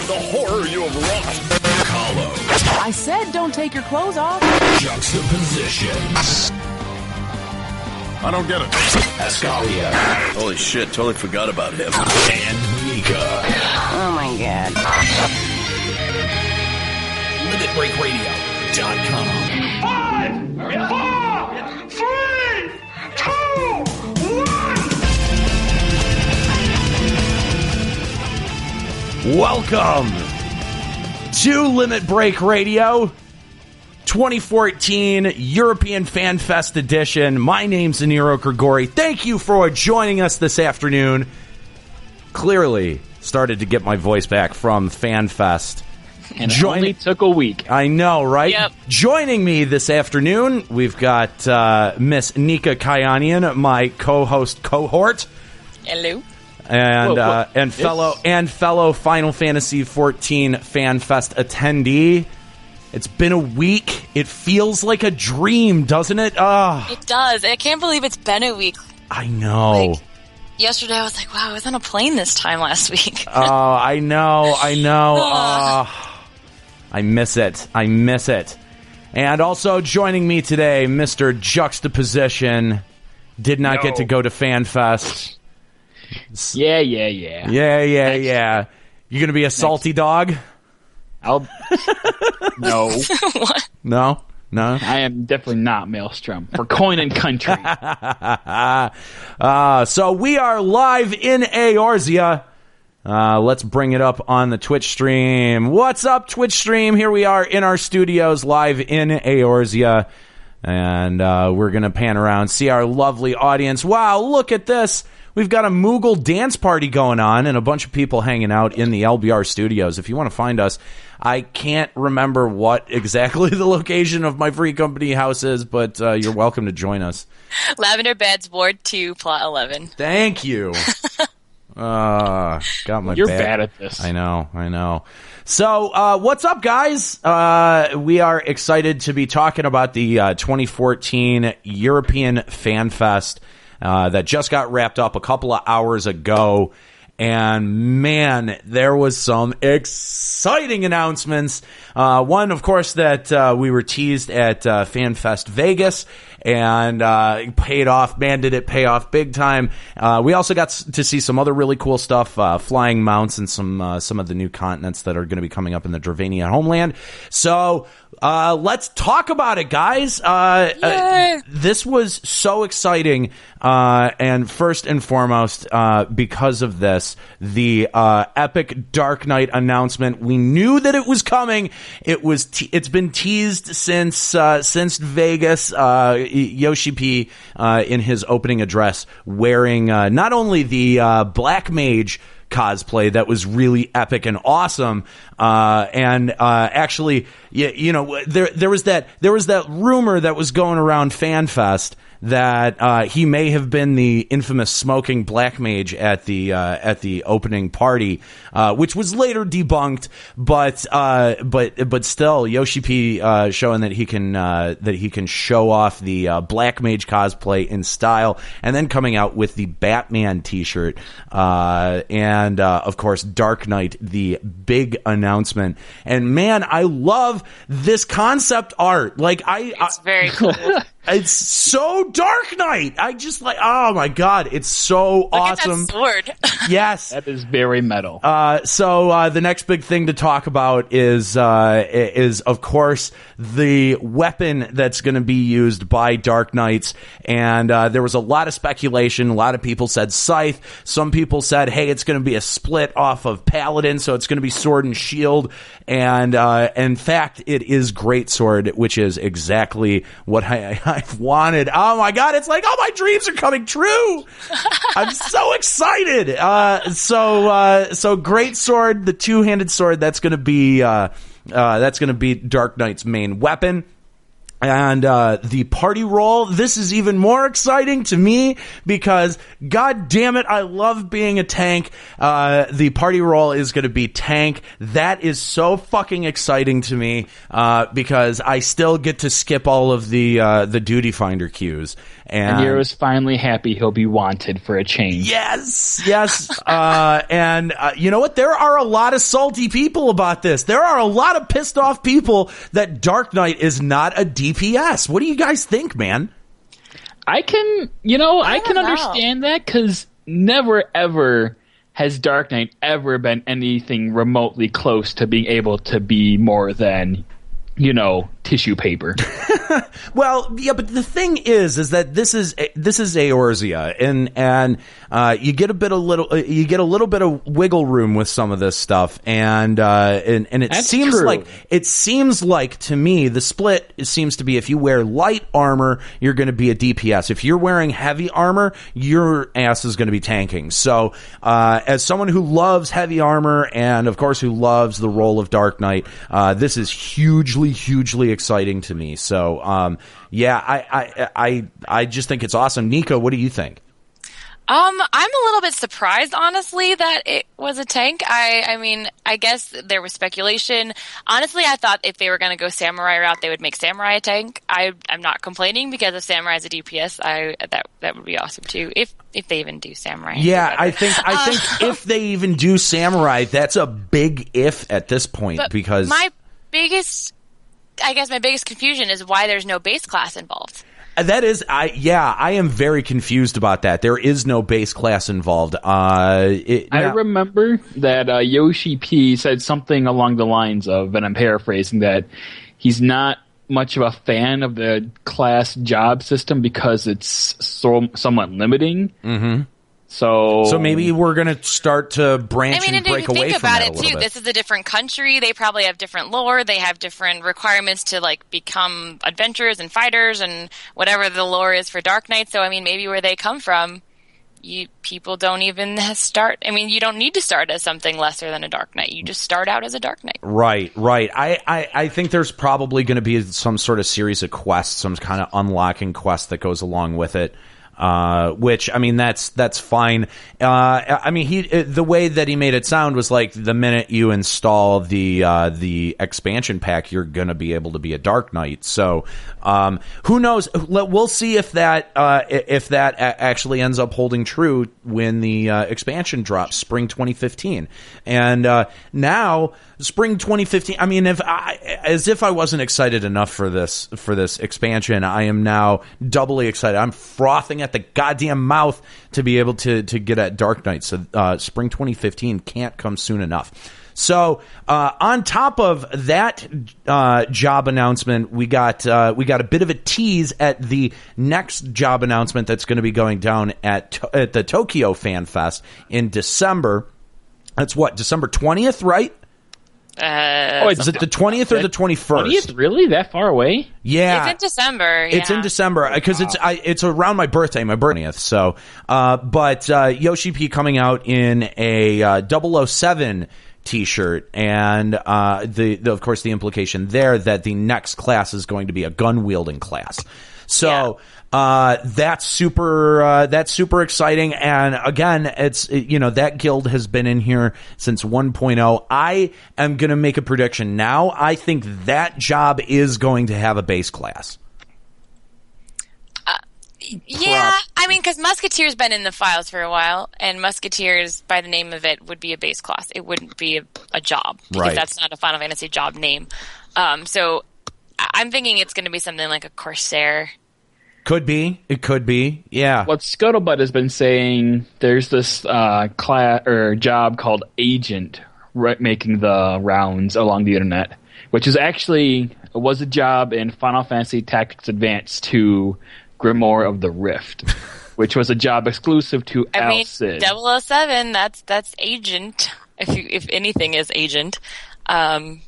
with the horror you have wrought. Hollow. I said don't take your clothes off. Juxtaposition. I don't get it. Ascalia. Holy shit, totally forgot about him. And Mika. Oh my god. LimitBreakRadio.com. 5, 4, 3, 2, 1. Welcome to Limit Break Radio 2014 European FanFest edition. My name's Aniro Grigori. Thank you for joining us this afternoon. Clearly started to get my voice back from FanFest. And it only took a week. I know, right? Yep. Joining me this afternoon, we've got Miss Nika Kayanian, my co-host cohort. Hello. And Whoa. fellow Final Fantasy XIV FanFest attendee. It's been a week. It feels like a dream, doesn't it? It does. I can't believe it's been a week. I know. Like, yesterday I was like, wow, I was on a plane this time last week. Oh, I know. I miss it. And also joining me today, Mr. Juxtaposition. Did not get to go to FanFest. Yeah. Yeah. You gonna be a salty dog? No. What? No. I am definitely not Maelstrom. For coin and country. So we are live in Eorzea. Let's bring it up on the Twitch stream. What's up, Twitch stream? Here we are in our studios live in Eorzea. And we're going to pan around, see our lovely audience. Wow, look at this. We've got a Moogle dance party going on and a bunch of people hanging out in the LBR studios. If you want to find us, I can't remember what exactly the location of my Free Company house is, but you're welcome to join us. Lavender Beds, Ward 2, Plot 11. Thank you. Got my You're bad at this. I know. So, what's up, guys? We are excited to be talking about the 2014 European FanFest that just got wrapped up a couple of hours ago. And man, there was some exciting announcements. One, of course, that we were teased at FanFest Vegas, and paid off. Man, did it pay off big time. We also got to see some other really cool stuff, flying mounts and some of the new continents that are going to be coming up in the Dravania homeland. So let's talk about it, guys. This was so exciting, and first and foremost, because of this, the epic Dark Knight announcement. We knew that it was coming. It's been teased since Vegas. Yoshi P in his opening address wearing not only the Black Mage cosplay that was really epic and awesome, and actually, you know, there was that rumor that was going around FanFest that he may have been the infamous smoking Black Mage at the opening party, which was later debunked. But still, Yoshi P showing that he can show off the Black Mage cosplay in style, and then coming out with the Batman T-shirt, and of course Dark Knight, the big announcement. And man, I love this concept art. Like It's very cool. It's so Dark Knight. I just like, oh my god, it's so awesome. Look at that sword. Yes. That is very metal. So the next big thing to talk about is of course the weapon that's going to be used by Dark Knights. And there was a lot of speculation. A lot of people said Scythe. Some people said, hey, it's going to be a split off of Paladin, so it's going to be sword and shield. And in fact, it is Greatsword, which is exactly what I've wanted. Oh my god, it's like, oh, my dreams are coming true. I'm so excited. So Greatsword, the two-handed sword, that's going to be Dark Knight's main weapon. And the party roll, this is even more exciting to me because, god damn it, I love being a tank. The party roll is going to be tank. That is so fucking exciting to me because I still get to skip all of the duty finder queues. And Nero's finally happy he'll be wanted for a change. Yes. And you know what? There are a lot of salty people about this. There are a lot of pissed off people that Dark Knight is not a DPS. What do you guys think, man? I can understand that because never ever has Dark Knight ever been anything remotely close to being able to be more than, tissue paper. Well, yeah, but the thing is that this is Eorzea, and you get a little bit of wiggle room with some of this stuff, and it seems like to me the split seems to be if you wear light armor, you're going to be a DPS. If you're wearing heavy armor, your ass is going to be tanking. So, as someone who loves heavy armor and of course who loves the role of Dark Knight, this is hugely exciting to me. So, I just think it's awesome. Nico, what do you think? I'm a little bit surprised, honestly, that it was a tank. I mean, I guess there was speculation. Honestly, I thought if they were going to go samurai route, they would make samurai a tank. I'm not complaining because if samurai is a DPS, that would be awesome too. If they even do samurai. Yeah, I think if they even do samurai, that's a big if at this point because my biggest confusion is why there's no base class involved. That is, I am very confused about that. There is no base class involved. I remember that Yoshi P said something along the lines of, and I'm paraphrasing, that he's not much of a fan of the class job system because it's somewhat limiting. Mm-hmm. So maybe we're going to start to branch and break away from that a little bit. Think about it, too. This is a different country. They probably have different lore. They have different requirements to, become adventurers and fighters and whatever the lore is for Dark Knight. So, I mean, maybe where they come from, people don't even start. I mean, you don't need to start as something lesser than a Dark Knight. You just start out as a Dark Knight. Right. I think there's probably going to be some sort of series of quests, some kind of unlocking quest that goes along with it. Which, I mean, that's fine. I mean, the way that he made it sound was like the minute you install the expansion pack, you're gonna be able to be a Dark Knight. So, who knows? We'll see if that actually ends up holding true when the expansion drops spring 2015. And now spring 2015. I mean, as if I wasn't excited enough for this expansion, I am now doubly excited. I'm frothing at the goddamn mouth to be able to get at Dark Knight. So spring 2015 can't come soon enough. So on top of that job announcement, we got a bit of a tease at the next job announcement that's going to be going down at the Tokyo FanFest in December. That's what, December 20th, right? Is it the 20th or the 21st? 20th? Really? That far away? Yeah. It's in December. Yeah. It's in December because it's around my birthday, my 20th. So, but Yoshi P coming out in a 007 t-shirt, and of course the implication there that the next class is going to be a gun wielding class. So that's super exciting. And again, it's, that guild has been in here since 1.0. I am going to make a prediction now. I think that job is going to have a base class. Yeah, I mean, because Musketeer's been in the files for a while, and Musketeers, by the name of it, would be a base class. It wouldn't be a job, because that's not a Final Fantasy job name. So I'm thinking it's going to be something like a Corsair. Could be. It could be. Yeah. What Scuttlebutt has been saying, there's this class or job called Agent making the rounds along the internet, which is actually was a job in Final Fantasy Tactics Advance 2 Grimoire of the Rift, which was a job exclusive to Al Cid. 007, that's Agent, if anything is Agent. And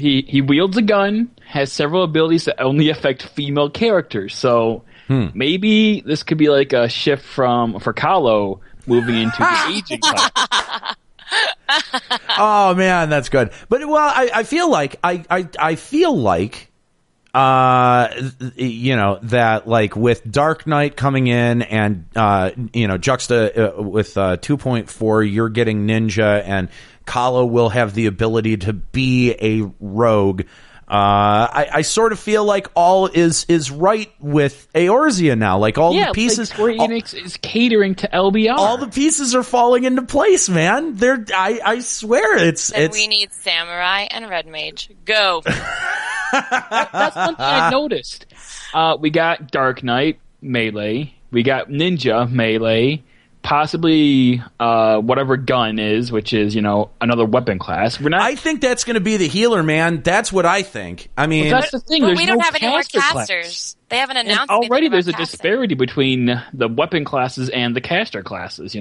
he wields a gun, has several abilities that only affect female characters. So maybe this could be like a shift for Kahlo moving into the Agent class. Oh man, that's good. But I feel like that like with Dark Knight coming in and juxta with 2.4, you're getting Ninja, and Kahlo will have the ability to be a rogue. I sort of feel like all is right with Eorzea now. Like all the pieces, like Square Enix is catering to LBR. All the pieces are falling into place, man. I swear it's. We need Samurai and Red Mage. Go. That's one thing I noticed. We got Dark Knight Melee. We got Ninja Melee. Possibly whatever gun is, which is, another weapon class. I think that's going to be the healer, man. That's what I think. I mean, that's the thing. But there's we don't no have any more caster casters. class. They haven't announced and already. There's a casting. disparity between the weapon classes and the caster classes.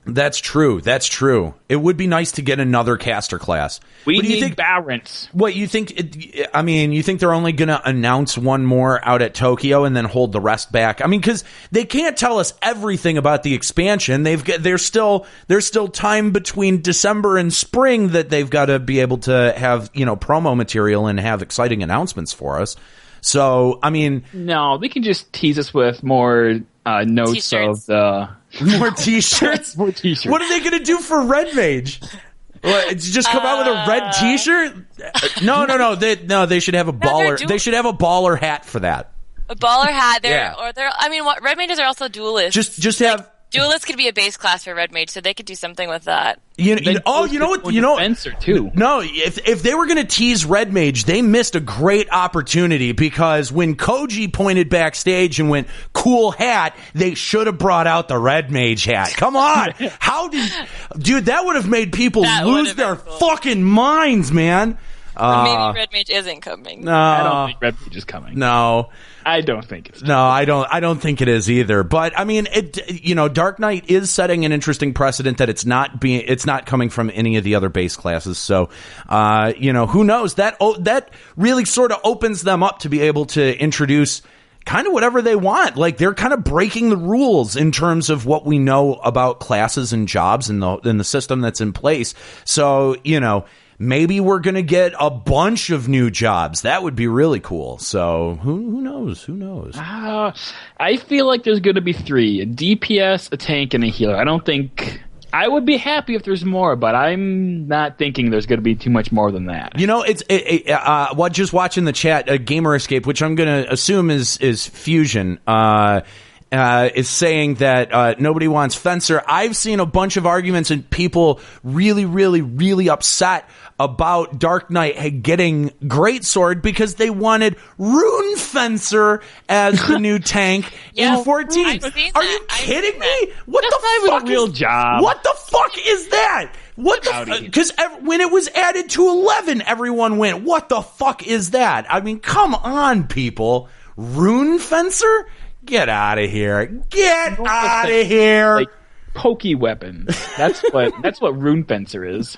That's true. That's true. It would be nice to get another caster class. We need balance. What you think? You think they're only going to announce one more out at Tokyo and then hold the rest back? I mean, because they can't tell us everything about the expansion. There's still time between December and spring that they've got to be able to have promo material and have exciting announcements for us. So I mean, no, they can just tease us with more notes T-shirts. of the. More T-shirts. More T-shirts. What are they going to do for Red Mage? What, just come out with a red T-shirt? No. They should have a baller. They should have a baller hat for that. A baller hat. Yeah. Red Mages are also duelists. Just have. Duelist could be a base class for Red Mage, so they could do something with that. Fencer too. No, if they were going to tease Red Mage, they missed a great opportunity, because when Koji pointed backstage and went, "Cool hat," they should have brought out the Red Mage hat. Come on. Dude, that would have made people lose their fucking minds, man. Maybe Red Mage isn't coming. No, I don't think Red Mage is coming. No. I don't think it's. No, I don't think it is either. But I mean, Dark Knight is setting an interesting precedent that it's not coming from any of the other base classes. So, who knows? That really sort of opens them up to be able to introduce kind of whatever they want. Like, they're kind of breaking the rules in terms of what we know about classes and jobs in the system that's in place. So, maybe we're going to get a bunch of new jobs. That would be really cool. So who knows? Who knows? I feel like there's going to be 3: a DPS, a tank, and a healer. I would be happy if there's more, but I'm not thinking there's going to be too much more than that. Just watching the chat, Gamer Escape, which I'm going to assume is Fusion, is saying that nobody wants Fencer. I've seen a bunch of arguments and people really, really, really upset about Dark Knight getting Greatsword because they wanted Rune Fencer as the new tank in 14. Are you kidding me? What the fuck? A real job. What the fuck is that? What the? Because when it was added to 11, everyone went, "What the fuck is that?" I mean, come on, people. Rune Fencer? Get out of here! Get out of here! Like pokey weapons. That's what Rune Fencer is.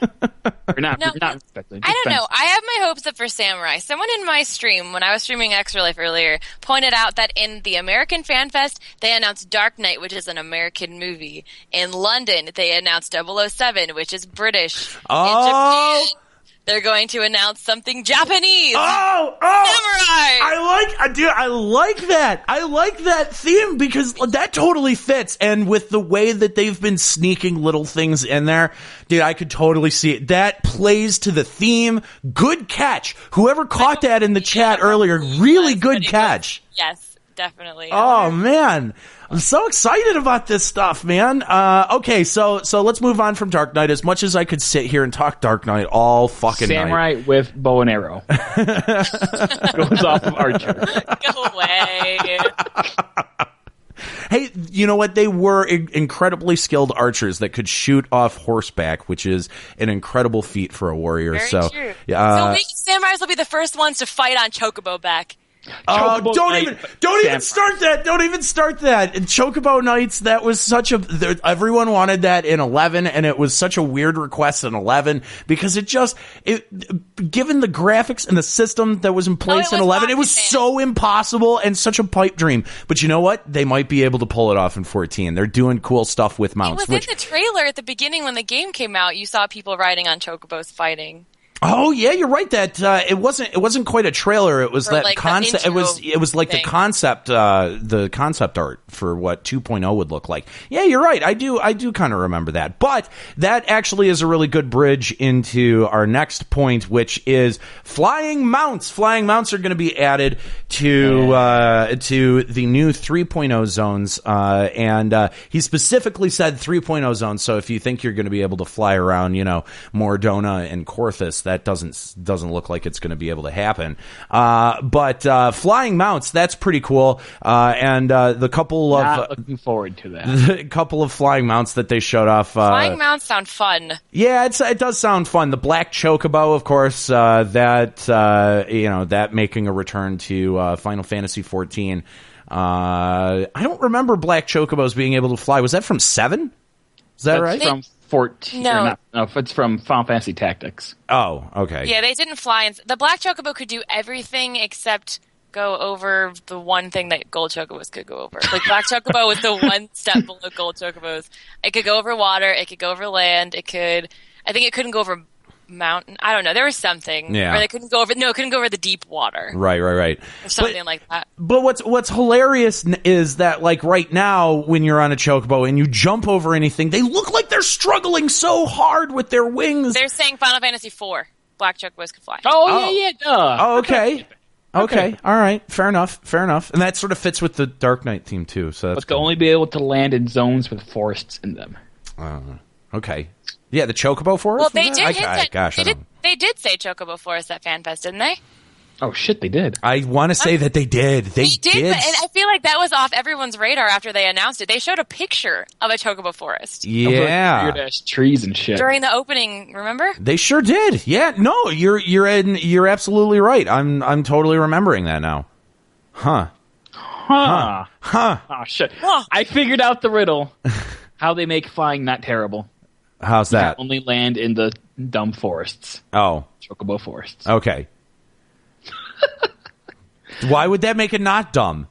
Or not. No, not I don't know. I have my hopes up for Samurai. Someone in my stream, when I was streaming Extra Life earlier, pointed out that in the American FanFest, they announced Dark Knight, which is an American movie. In London, they announced 007, which is British. Oh. In Japan, they're going to announce something Japanese. Oh! Samurai! I like that. I like that theme because that totally fits. And with the way that they've been sneaking little things in there, dude, I could totally see it. That plays to the theme. Good catch. Whoever caught that in the chat earlier, really good catch. Yes, definitely. Oh, man. I'm so excited about this stuff, man. Okay, so let's move on from Dark Knight. As much as I could sit here and talk Dark Knight all fucking Samurai night. with bow and arrow. Goes off of Archer. Go away. Hey, you know what? They were incredibly skilled archers that could shoot off horseback, which is an incredible feat for a warrior. Very so, true. Yeah, So Samurais will be the first ones to fight on Chocobo back. Don't even start that. Don't even start that. And Chocobo Knights, that was everyone wanted that in 11, and it was such a weird request in 11 because given the graphics and the system that was in place in 11, it was so impossible and such a pipe dream. But you know what? They might be able to pull it off in 14. They're doing cool stuff with mounts. It was in the trailer at the beginning when the game came out. You saw people riding on Chocobos fighting. Oh yeah, you're right. That it wasn't quite a trailer. It was Or that like the concept. intro It was like thing. the concept art for what 2.0 would look like. Yeah, you're right. I do kind of remember that. But that actually is a really good bridge into our next point, which is flying mounts. Flying mounts are going to be added to the new 3.0 zones, and he specifically said 3.0 zones. So if you think you're going to be able to fly around, Mordona and Corthus, that doesn't look like it's going to be able to happen. But flying mounts, that's pretty cool. And the couple of Not looking forward to that. the couple of flying mounts that they showed off. Flying mounts sound fun. Yeah, it does sound fun. The black chocobo, of course, that making a return to Final Fantasy 14. I don't remember black chocobos being able to fly. Was that from 7? Is that right? From 14. No. It's from Final Fantasy Tactics. Oh, okay. Yeah, they didn't fly. The black chocobo could do everything except go over the one thing that gold chocobos could go over. Like black chocobo was the one step below gold chocobos. It could go over water. It could go over land. I think it couldn't go over mountain. I don't know. There was something. Yeah. Or they couldn't go over. No, it couldn't go over the deep water. Right. Or something like that. But what's hilarious is that, like, right now when you're on a chocobo and you jump over anything, they look like they're struggling so hard with their wings. They're saying Final Fantasy IV. Black chocobos could fly. Oh, yeah, duh. Oh, okay. Okay. All right. Fair enough. And that sort of fits with the Dark Knight theme too. So that's But they'll only be able to land in zones with forests in them. okay. Yeah, the chocobo forest. Well, they did hint at. Gosh, They did say chocobo forest at FanFest, didn't they? Oh, shit, they did. I want to say that they did. They did. And I feel like that was off everyone's radar after they announced it. They showed a picture of a chocobo forest Yeah. Weird ass trees and shit. during the opening. Remember? They sure did. Yeah. No, you're absolutely right. I'm totally remembering that now. Huh. Huh. Oh, shit. Huh. I figured out the riddle. How they make flying not terrible. How's that? Only land in the dumb forests. Oh. Chocobo forests. Okay. Why would that make it not dumb?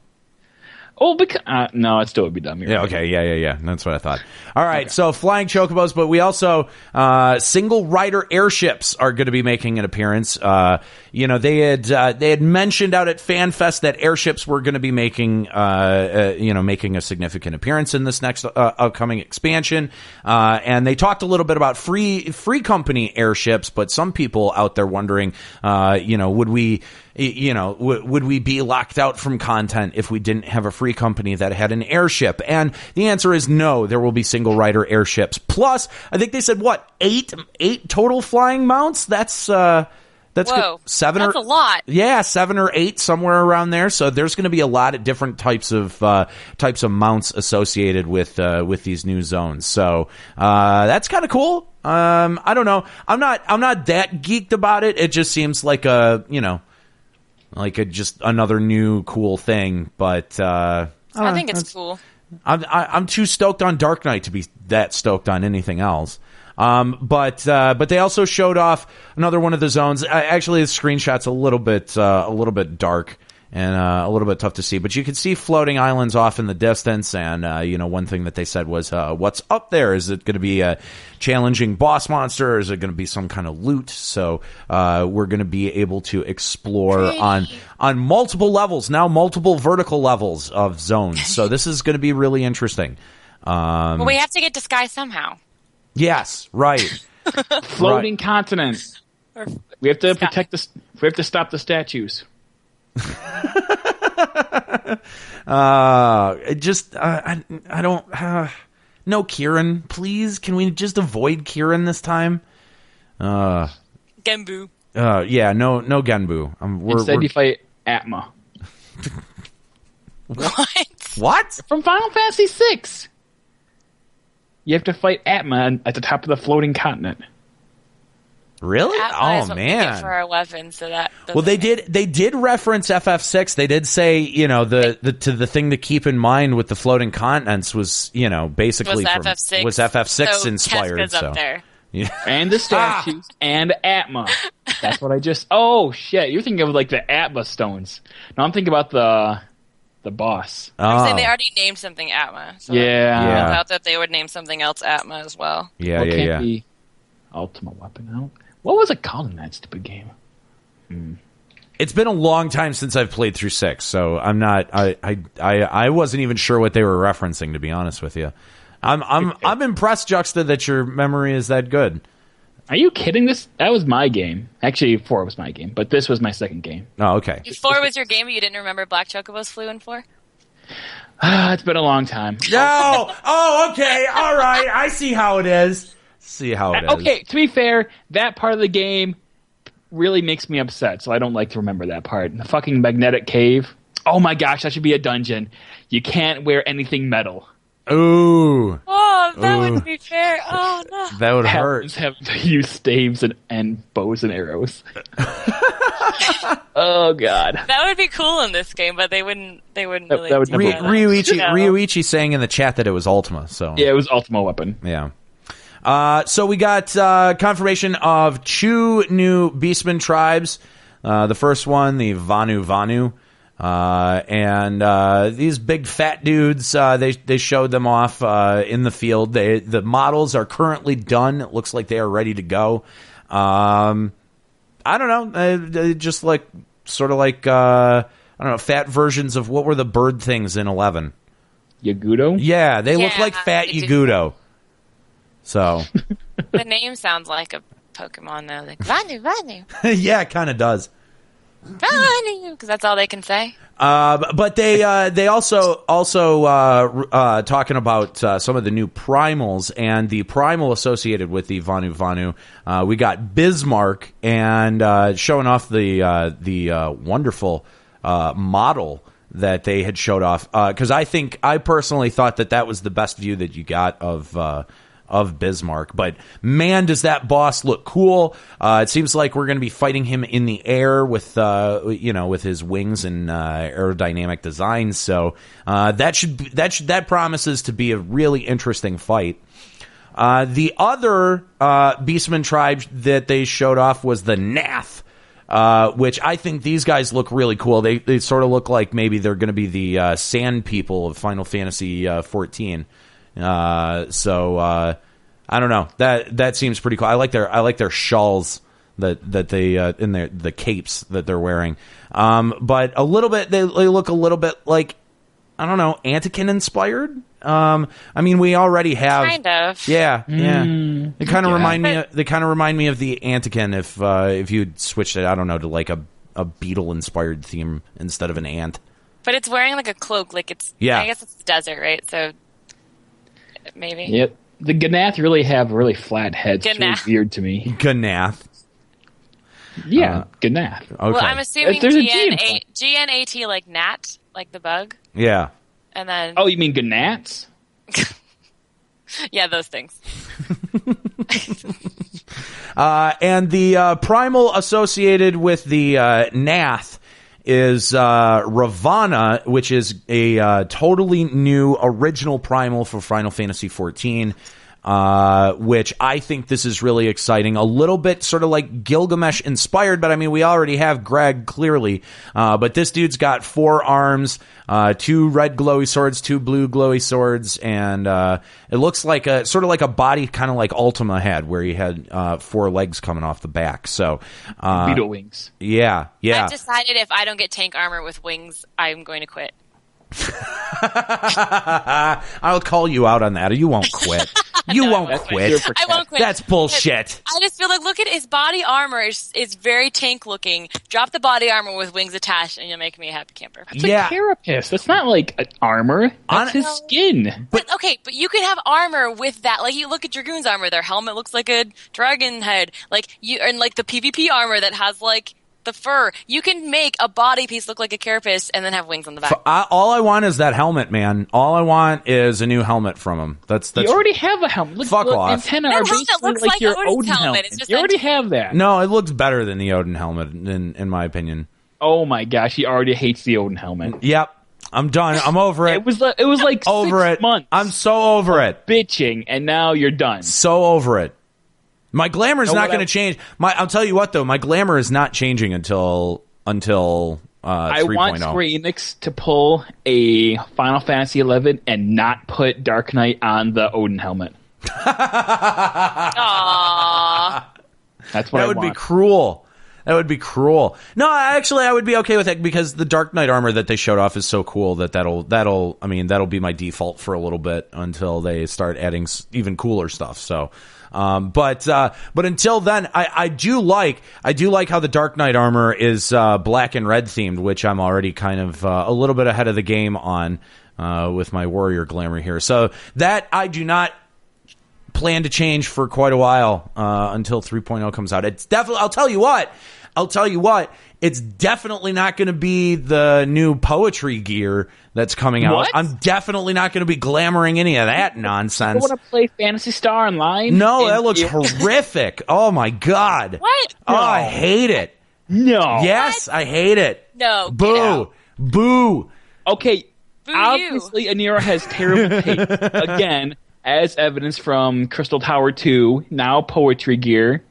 Oh, because no, it still would be dumb. You're Yeah, right. okay, yeah. That's what I thought. All right, so flying chocobos, but we also single rider airships are going to be making an appearance. They had mentioned out at FanFest that airships were going to be making a significant appearance in this next upcoming expansion. And they talked a little bit about free company airships, but some people out there wondering, would we be locked out from content if we didn't have a free company that had an airship? And the answer is no. There will be single rider airships. Plus, I think they said eight total flying mounts. That's Whoa, good. that's a lot. Yeah, 7 or 8, somewhere around there. So there's going to be a lot of different types of mounts associated with these new zones. So that's kind of cool. I don't know. I'm not that geeked about it. It just seems like just another new cool thing. But I think it's cool. I'm too stoked on Dark Knight to be that stoked on anything else. But they also showed off another one of the zones. Actually, the screenshot's a little bit dark and a little bit tough to see. But you can see floating islands off in the distance. And one thing that they said was, "What's up there? Is it going to be a challenging boss monster, or is it going to be some kind of loot?" So we're going to be able to explore on multiple levels now, multiple vertical levels of zones. So this is going to be really interesting. But we have to get to Sky somehow. Yes, right. Floating continent. We have to protect this. We have to stop the statues. I don't. No Kieran, please. Can we just avoid Kieran this time? Genbu. Yeah, no Genbu. Instead, you fight Atma. What? From Final Fantasy VI. You have to fight Atma at the top of the floating continent. Really? Atma is Oh what we get man. for our weapons, so that. Well, they did reference FF6. They did say, the thing to keep in mind with the floating continents was, basically was FF6. was FF6 so inspired. Kefka's So up there. yeah. And the statues and Atma. That's what I just. Oh shit! You're thinking of like the Atma stones. No, I'm thinking about the boss. I'm saying they already named something Atma. So Yeah. I thought that they would name something else Atma as well. Yeah, What yeah, can't yeah. be Ultimate Weapon out? What was it called in that stupid game? It's been a long time since I've played through 6, so I'm not. I wasn't even sure what they were referencing, to be honest with you. I'm impressed, Juxta, that your memory is that good. Are you kidding? That was my game. Actually, 4 was my game, but this was my second game. Oh, okay. 4 was your game, but you didn't remember Black Chocobos flew in 4? It's been a long time. No. Oh, okay. All right. I see how it is. Okay, to be fair, that part of the game really makes me upset, so I don't like to remember that part. The fucking magnetic cave. Oh my gosh, that should be a dungeon. You can't wear anything metal. Ooh. Oh, that wouldn't be fair. Oh, no. That would hurt. Have to use staves and bows and arrows. Oh, God. That would be cool in this game, but they wouldn't really that would do never that. Ryuichi saying in the chat that it was Ultima. So yeah, it was Ultima weapon. Yeah. So we got confirmation of 2 new Beastman tribes. The first one, the Vanu. And these big fat dudes, they showed them off in the field. The models are currently done. It looks like they are ready to go. I don't know. Just like sort of like I don't know, fat versions of what were the bird things in 11? Yagudo? Yeah, they look like fat Yagudo. So the name sounds like a Pokemon though, like Vanu. Yeah, it kind of does. Because that's all they can say. But they also talking about some of the new primals and the primal associated with the Vanu. We got Bismarck and showing off the wonderful model that they had showed off. Because I personally thought that was the best view that you got of Bismarck, but man, does that boss look cool. It seems like we're going to be fighting him in the air with with his wings and aerodynamic designs. So that promises to be a really interesting fight. The other Beastman tribe that they showed off was the Nath, which I think these guys look really cool. They sort of look like maybe they're going to be the Sand People of Final Fantasy 14. So I don't know. That seems pretty cool. I like their shawls that they in the capes that they're wearing. But a little bit they look a little bit like, I don't know, Antikin inspired. I mean, we already have kind of. Yeah. They kind of remind me. They kind of remind me of the Antikin if you'd switched it, I don't know, to like a beetle inspired theme instead of an ant. But it's wearing like a cloak, like it's. Yeah. I guess it's desert, right? So maybe. Yep. The Ganath really have really flat heads. It's really weird to me. Ganath. Yeah, Ganath. Okay. Well, I'm assuming There's a GNAT, like gnat, like the bug. Yeah. And then. Oh, you mean Ganats? Yeah, those things. And the primal associated with the Nath is Ravana, which is a totally new original primal for Final Fantasy XIV, which I think this is really exciting. A little bit sort of like Gilgamesh inspired, but I mean, we already have Greg clearly. But this dude's got 4 arms, 2 red glowy swords, 2 blue glowy swords, and it looks like a sort of like a body, kind of like Ultima had, where he had 4 legs coming off the back. So beetle wings. Yeah. I've decided if I don't get tank armor with wings, I'm going to quit. I'll call you out on that. You won't quit. You won't quit. I won't quit. That's bullshit. I just feel like, look at his body armor is very tank looking. Drop the body armor with wings attached, and you'll make me a happy camper. That's a carapace. That's not like an armor. That's his skin. But you can have armor with that. Like, you look at Dragoon's armor. Their helmet looks like a dragon head. And like the PvP armor that has like the fur. You can make a body piece look like a carapace and then have wings on the back. All I want is that helmet, man. All I want is a new helmet from him. That's You already have a helmet. Look, fuck off. Antenna are basically like your Odin helmet. You already have that. No, it looks better than the Odin helmet, in my opinion. Oh my gosh, he already hates the Odin helmet. Yep. I'm done. I'm over it. It was like over 6 months. I'm so over it. Bitching, and now you're done. So over it. My glamour is not going to change. I'll tell you what, though. My glamour is not changing until 3.0. I want Square Enix to pull a Final Fantasy XI and not put Dark Knight on the Odin helmet. Aww. That's what that I would want. be cruel. That would be cruel. No, actually, I would be okay with that because the Dark Knight armor that they showed off is so cool that that'll be my default for a little bit until they start adding even cooler stuff. So, but until then, I do like how the Dark Knight armor is black and red themed, which I'm already kind of a little bit ahead of the game on with my Warrior glamour here. So that I do not plan to change for quite a while until 3.0 comes out. It's definitely. I'll tell you what. It's definitely not going to be the new poetry gear that's coming out. What? I'm definitely not going to be glamoring any of that nonsense. You want to play Phantasy Star Online? No, that looks horrific. Oh my god. What? Oh, I hate it. No. Yes, I hate it. No. Get Boo. out. Boo. Okay. Boo Obviously, Anira has terrible taste. Again, as evidence from Crystal Tower 2, now poetry gear.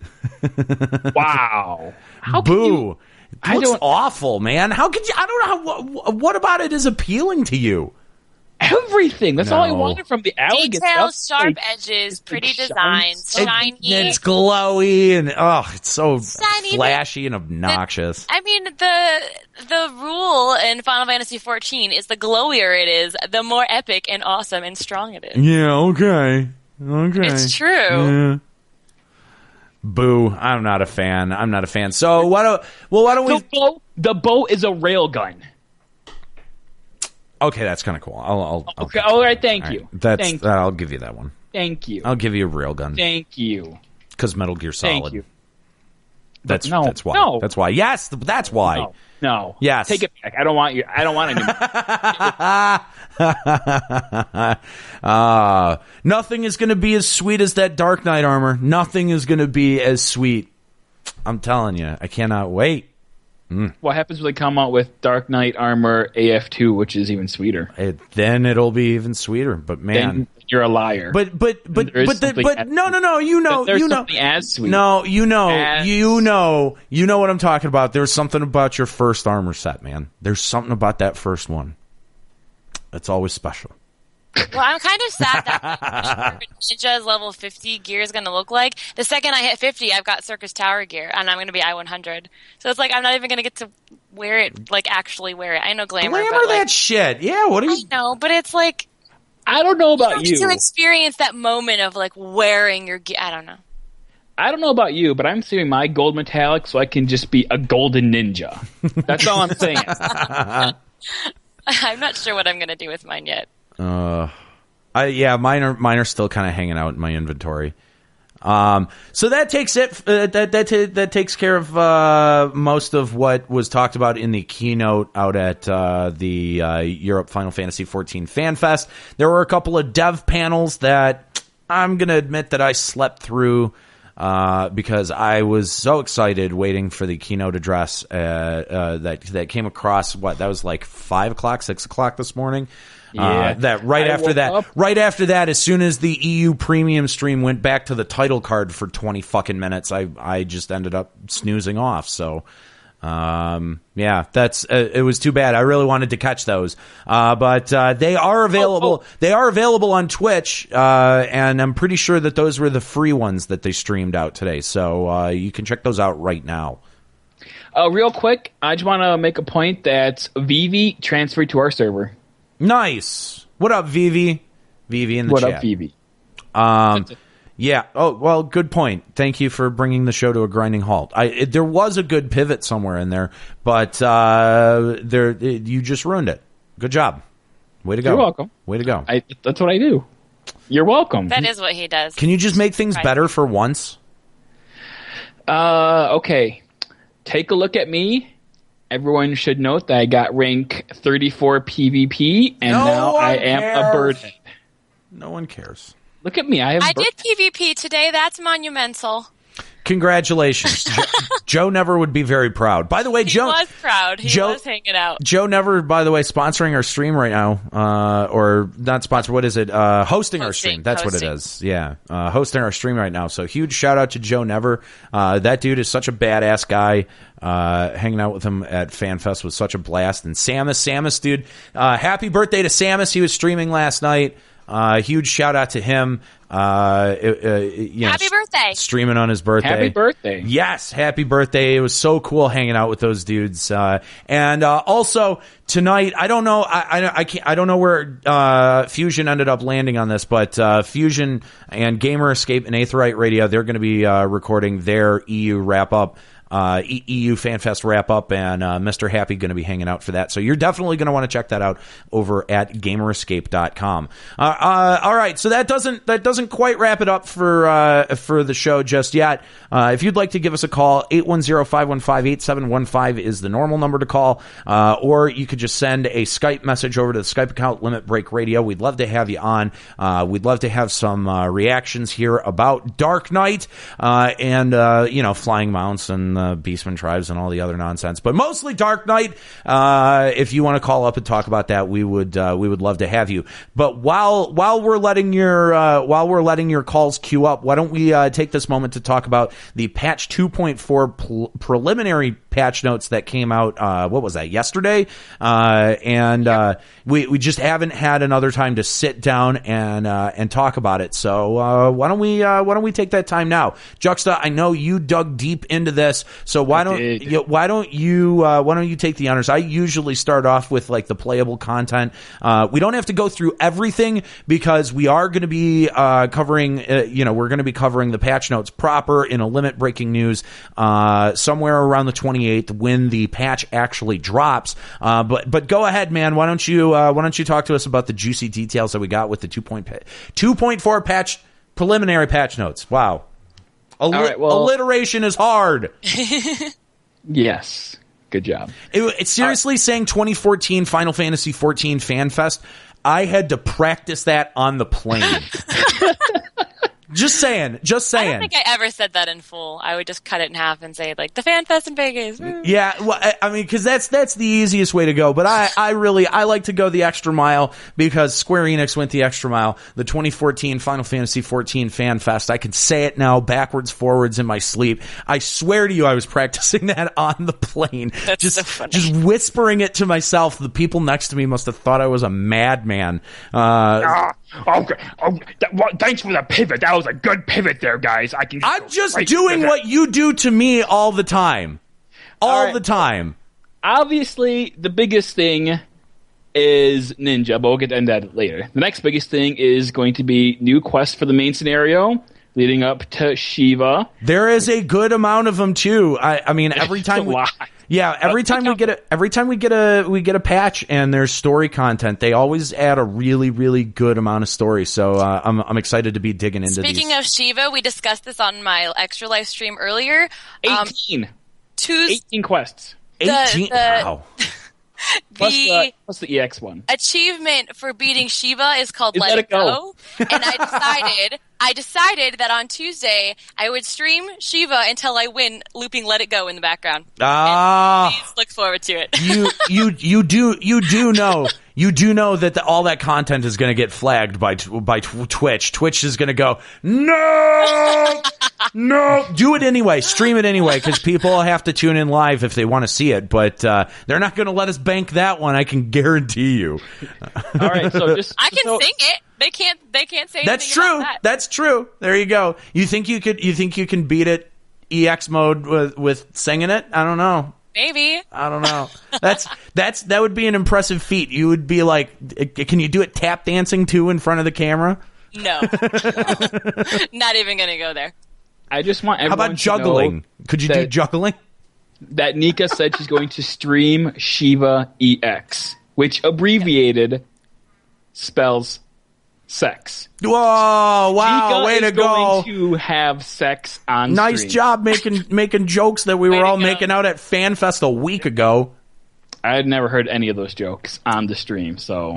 Wow. How can Boo. you- It looks awful, man. How could you? I don't know what about it is appealing to you? Everything. That's all I No. wanted from the elegant Details, stuff. sharp Like, edges, pretty like designs, shiny. shiny. It's glowy and it's so Shiny, flashy and obnoxious. I mean, the rule in Final Fantasy XIV is the glowier it is, the more epic and awesome and strong it is. Yeah. Okay. It's true. Yeah. Boo. I'm not a fan. So why don't we? The bow is a railgun. Okay, that's kind of cool. I'll Okay, all right, thank you. Thank you. I'll give you that one. Thank you. I'll give you a railgun Thank you. because Metal Gear Solid. Thank you. That's No, that's why. no. That's why. Yes, that's why. No. No. Yes. Take it back. I don't want you. I don't want it. Nothing is going to be as sweet as that Dark Knight armor. Nothing is going to be as sweet. I'm telling you, I cannot wait. What happens when they come out with Dark Knight Armor AF2, which is even sweeter? Then it'll be even sweeter. But man, Then you're a liar. but There is something as- no. You know. There's something as sweet. No, you know what I'm talking about. There's something about your first armor set, man. There's something about that first one. It's always special. Well, I'm kind of sad that Ninja's level 50 gear is going to look like. The second I hit 50, I've got Circus Tower gear, and I'm going to be I-100. So it's like I'm not even going to get to wear it, like actually wear it. I know glamour, Glamour but that like, shit. Yeah, what are I you? know, but it's like I don't know you about don't you. get to experience that moment of like wearing your gear. I don't know. I don't know about you, but I'm saving my gold metallic so I can just be a golden ninja. That's all I'm saying. I'm not sure what I'm going to do with mine yet. Mine are still kind of hanging out in my inventory. So that takes it. That takes care of most of what was talked about in the keynote out at the Europe Final Fantasy XIV FanFest. There were a couple of dev panels that I'm going to admit that I slept through because I was so excited waiting for the keynote address that came across. That was like 5 o'clock, 6 o'clock this morning. Yeah. Right I after that, as soon as the EU premium stream went back to the title card for 20 fucking minutes, I just ended up snoozing off. So, that's it was too bad. I really wanted to catch those, but they are available. They are available on Twitch, and I'm pretty sure that those were the free ones that they streamed out today. So you can check those out right now. Real quick, I just want to make a point that Vivi transferred to our server. Nice. What up, Vivi? Vivi in the chat. What up, Vivi? Yeah. Oh, well, good point. Thank you for bringing the show to a grinding halt. There was a good pivot somewhere in there, but you just ruined it. Good job. Way to go. You're welcome. Way to go. That's what I do. You're welcome. That is what he does. Can you just make things better for once? Okay. Take a look at me. Everyone should note that I got rank 34 PvP, and now I am a birdhead. No one cares. Look at me. I did PvP today. That's monumental. Congratulations. Joe Never would be very proud. By the way, He was proud. He was hanging out. Joe Never, by the way, sponsoring our stream right now. Or not sponsor. What is it? Hosting our stream. That's what it is. Yeah. Hosting our stream right now. So huge shout out to Joe Never. That dude is such a badass guy. Hanging out with him at FanFest was such a blast. And Samus, dude. Happy birthday to Samus. He was streaming last night. Huge shout out to him. Happy birthday. Streaming on his birthday. Happy birthday. Yes, happy birthday. It was so cool hanging out with those dudes. And also tonight, I don't know, I don't know where Fusion ended up landing on this, but Fusion and Gamer Escape and Aetherite Radio, they're going to be recording their EU wrap up. EU FanFest wrap up, and Mr. Happy going to be hanging out for that. So you're definitely going to want to check that out over at gamerescape.com. All right, so that doesn't quite wrap it up for the show just yet. If you'd like to give us a call, 810-515-8715 is the normal number to call, or you could just send a Skype message over to the Skype account, Limit Break Radio. We'd love to have you on. We'd love to have some reactions here about Dark Knight and Flying Mounts and Beastman Tribes and all the other nonsense, but mostly Dark Knight. If you want to call up and talk about that, we would love to have you. But while we're letting your calls queue up, why don't we take this moment to talk about the patch 2.4 preliminary patch notes that came out, what was that, yesterday? We just haven't had another time to sit down and talk about it. So why don't we take that time now? Juxta, I know you dug deep into this, so why don't you take the honors? I usually start off with like the playable content. We don't have to go through everything because we are going to be covering we're going to be covering the patch notes proper in a limit breaking news somewhere around the 28th when the patch actually drops. But go ahead, man. Why don't you talk to us about the juicy details that we got with the 2.4 patch preliminary patch notes? Wow. Alliteration is hard. Yes. Good job. It's seriously saying 2014 Final Fantasy 14 FanFest. I had to practice that on the plane. Just saying. I don't think I ever said that in full. I would just cut it in half and say, like, the FanFest in Vegas. Yeah, well, I mean, because that's the easiest way to go. But I like to go the extra mile because Square Enix went the extra mile. The 2014 Final Fantasy 14 FanFest. I can say it now backwards, forwards in my sleep. I swear to you, I was practicing that on the plane. That's so funny. Just whispering it to myself. The people next to me must have thought I was a madman. Okay. Thanks for the pivot. That was a good pivot there, guys. I'm just doing what you do to me all the time. All the time. Obviously, the biggest thing is Ninja, but we'll get into that later. The next biggest thing is going to be new quests for the main scenario leading up to Shiva. There is a good amount of them too. I mean, every time every time we get a patch and there's story content, they always add a really, really good amount of story. So I'm excited to be digging into these. Speaking of Shiva, we discussed this on my extra live stream earlier. 18 quests. 18. Wow. Plus the EX one. Achievement for beating Shiva is called Let It Go. And I decided that on Tuesday I would stream Shiva until I win looping Let It Go in the background. Please look forward to it. You do know that all that content is going to get flagged by Twitch. Twitch is going to go, no, do it anyway, stream it anyway, because people have to tune in live if they want to see it. But they're not going to let us bank that one. I can guarantee you. All right, so I can sing it. They can't say that's anything true. About that. That's true. There you go. You think you can beat it EX mode with singing it? I don't know. Maybe. I don't know. That would be an impressive feat. You would be like, can you do it tap dancing too in front of the camera? No. Not even going to go there. I just want everyone How about juggling? Could you do juggling? That Nika said she's going to stream Shiva EX, which abbreviated spells sex. Whoa, wow, Nika way to is go. Going to have sex on Nice stream. job making jokes that we were all making out at FanFest a week ago. I had never heard any of those jokes on the stream, so...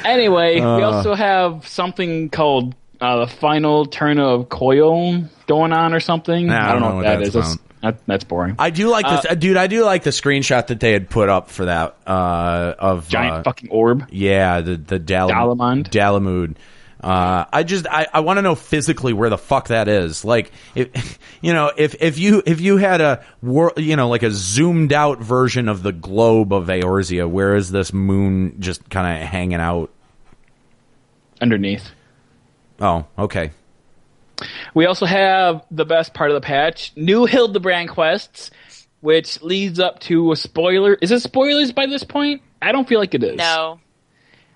Anyway, we also have something called the final turn of coil going on or something. Nah, I don't know what that is. That's boring. I do like this, dude. I do like the screenshot that they had put up for that of giant fucking orb. Yeah, the Dalamud. I want to know physically where the fuck that is. Like, if you had a like a zoomed out version of the globe of Eorzea, where is this moon just kind of hanging out? underneath. Oh, okay. We also have the best part of the patch, new Hildebrand quests, which leads up to a spoiler. Is it spoilers by this point? I don't feel like it is. No.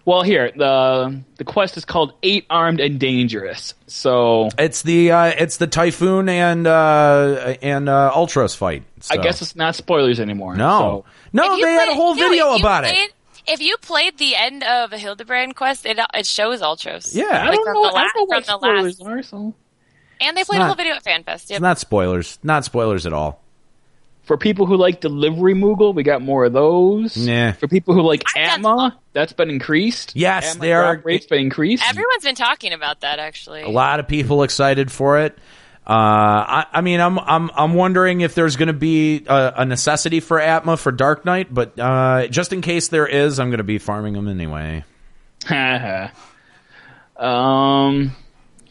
Well, here the quest is called 8-Armed and Dangerous. So it's the Typhoon and Ultros fight. So. I guess it's not spoilers anymore. No, they had a whole video about it. If you played the end of a Hildebrand quest, it shows Ultros. Yeah, I don't know what spoilers are. So. And they played a whole video at FanFest. Yep. It's not spoilers. Not spoilers at all. For people who like Delivery Moogle, we got more of those. Nah. For people who like Atma, that's been increased. Yes, Atma they are. Rate's been increased. Everyone's been talking about that, actually. A lot of people excited for it. I mean, I'm wondering if there's going to be a necessity for Atma for Dark Knight, but just in case there is, I'm going to be farming them anyway.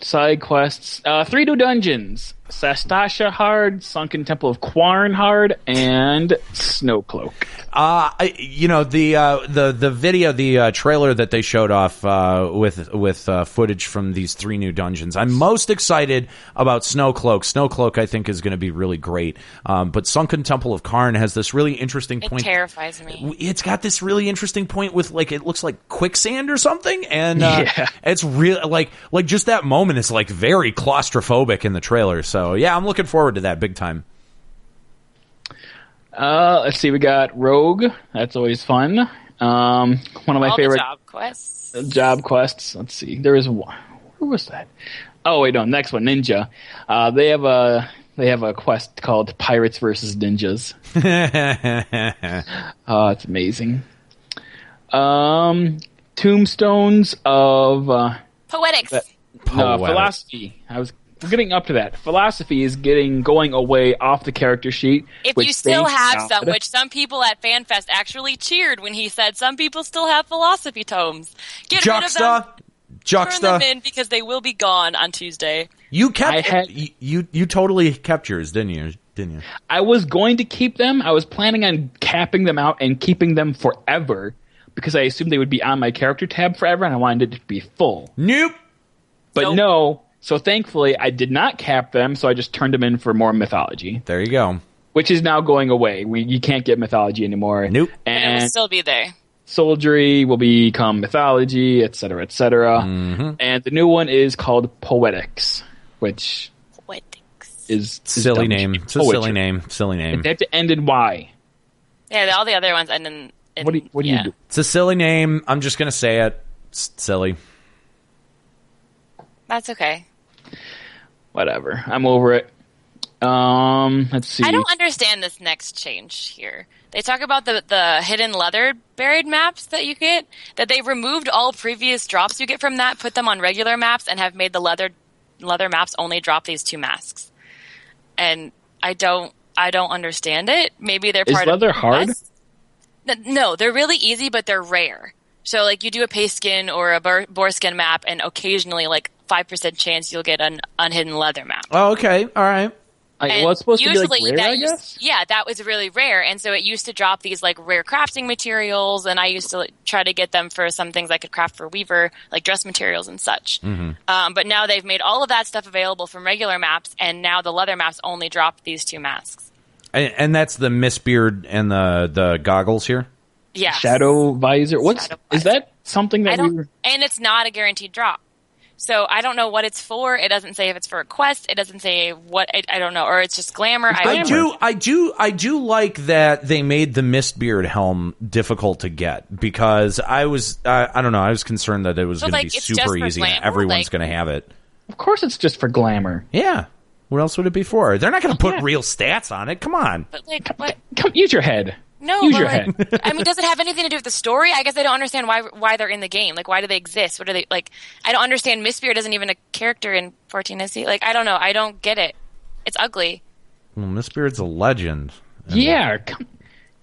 Side quests. 3 new dungeons. Sastasha Hard, Sunken Temple of Quarnhard, and Snowcloak. The video, the trailer that they showed off with footage from these 3 new dungeons. I'm most excited about Snowcloak. Snowcloak, I think, is going to be really great. But Sunken Temple of Karn has this really interesting point. It terrifies me. It's got this really interesting point with it looks like quicksand or something, and it's real like just that moment is like very claustrophobic in the trailer. So yeah, I'm looking forward to that big time. Let's see, we got Rogue. That's always fun. One of my favorite job quests. Let's see, there is one. Where was that? Oh wait, no, next one, Ninja. They have a quest called Pirates versus Ninjas. Oh, it's amazing. Tombstones of Poetics. No, philosophy. We're getting up to that. Philosophy is going away off the character sheet. If you still have some, which some people at FanFest actually cheered when he said some people still have philosophy tomes. Get rid of them. Turn them in because they will be gone on Tuesday. You kept you totally kept yours, didn't you? I was going to keep them. I was planning on capping them out and keeping them forever because I assumed they would be on my character tab forever, and I wanted it to be full. Nope. But no. So thankfully, I did not cap them, so I just turned them in for more mythology. There you go. Which is now going away. You can't get mythology anymore. Nope. And it will still be there. Soldiery will become mythology, etc., etc. Mm-hmm. And the new one is called Poetics, which is silly name. It's a silly name. Silly name. They have to end in Y. Yeah, all the other ones end in. What do you do? It's a silly name. I'm just going to say it. It's silly. That's okay. Whatever. I'm over it. Let's see. I don't understand this next change here. They talk about the hidden leather buried maps that you get, that they removed all previous drops you get from that, put them on regular maps, and have made the leather maps only drop these 2 masks. And I don't understand it. Maybe they're part of... Is leather hard? No, they're really easy, but they're rare. So, like, you do a paste skin or a boar skin map, and occasionally, like, 5% chance you'll get an unhidden leather map. Oh, okay. All right. Well, it's supposed to be, like, rare, I guess? Yeah, that was really rare, and so it used to drop these, like, rare crafting materials, and I used to try to get them for some things I could craft for Weaver, like dress materials and such. Mm-hmm. But now they've made all of that stuff available from regular maps, and now the leather maps only drop these 2 masks. And that's the Mistbeard and the goggles here? Yeah. Shadow Visor. Is that something that and it's not a guaranteed drop. So I don't know what it's for. It doesn't say if it's for a quest. It doesn't say what. I don't know, or it's just glamour. I do like that they made the Mistbeard helm difficult to get because I was I don't know, I was concerned that it was going to be super easy and everyone's going to have it. Of course, it's just for glamour. Yeah. What else would it be for? They're not going to put real stats on it. Come on. But like, what? Come use your head. No, use your head. I mean, does it have anything to do with the story? I guess I don't understand why they're in the game. Like, why do they exist? What are they like? I don't understand. Mistbeard isn't even a character in 14, is he? Like, I don't know. I don't get it. It's ugly. Well, Mistbeard's a legend. Yeah.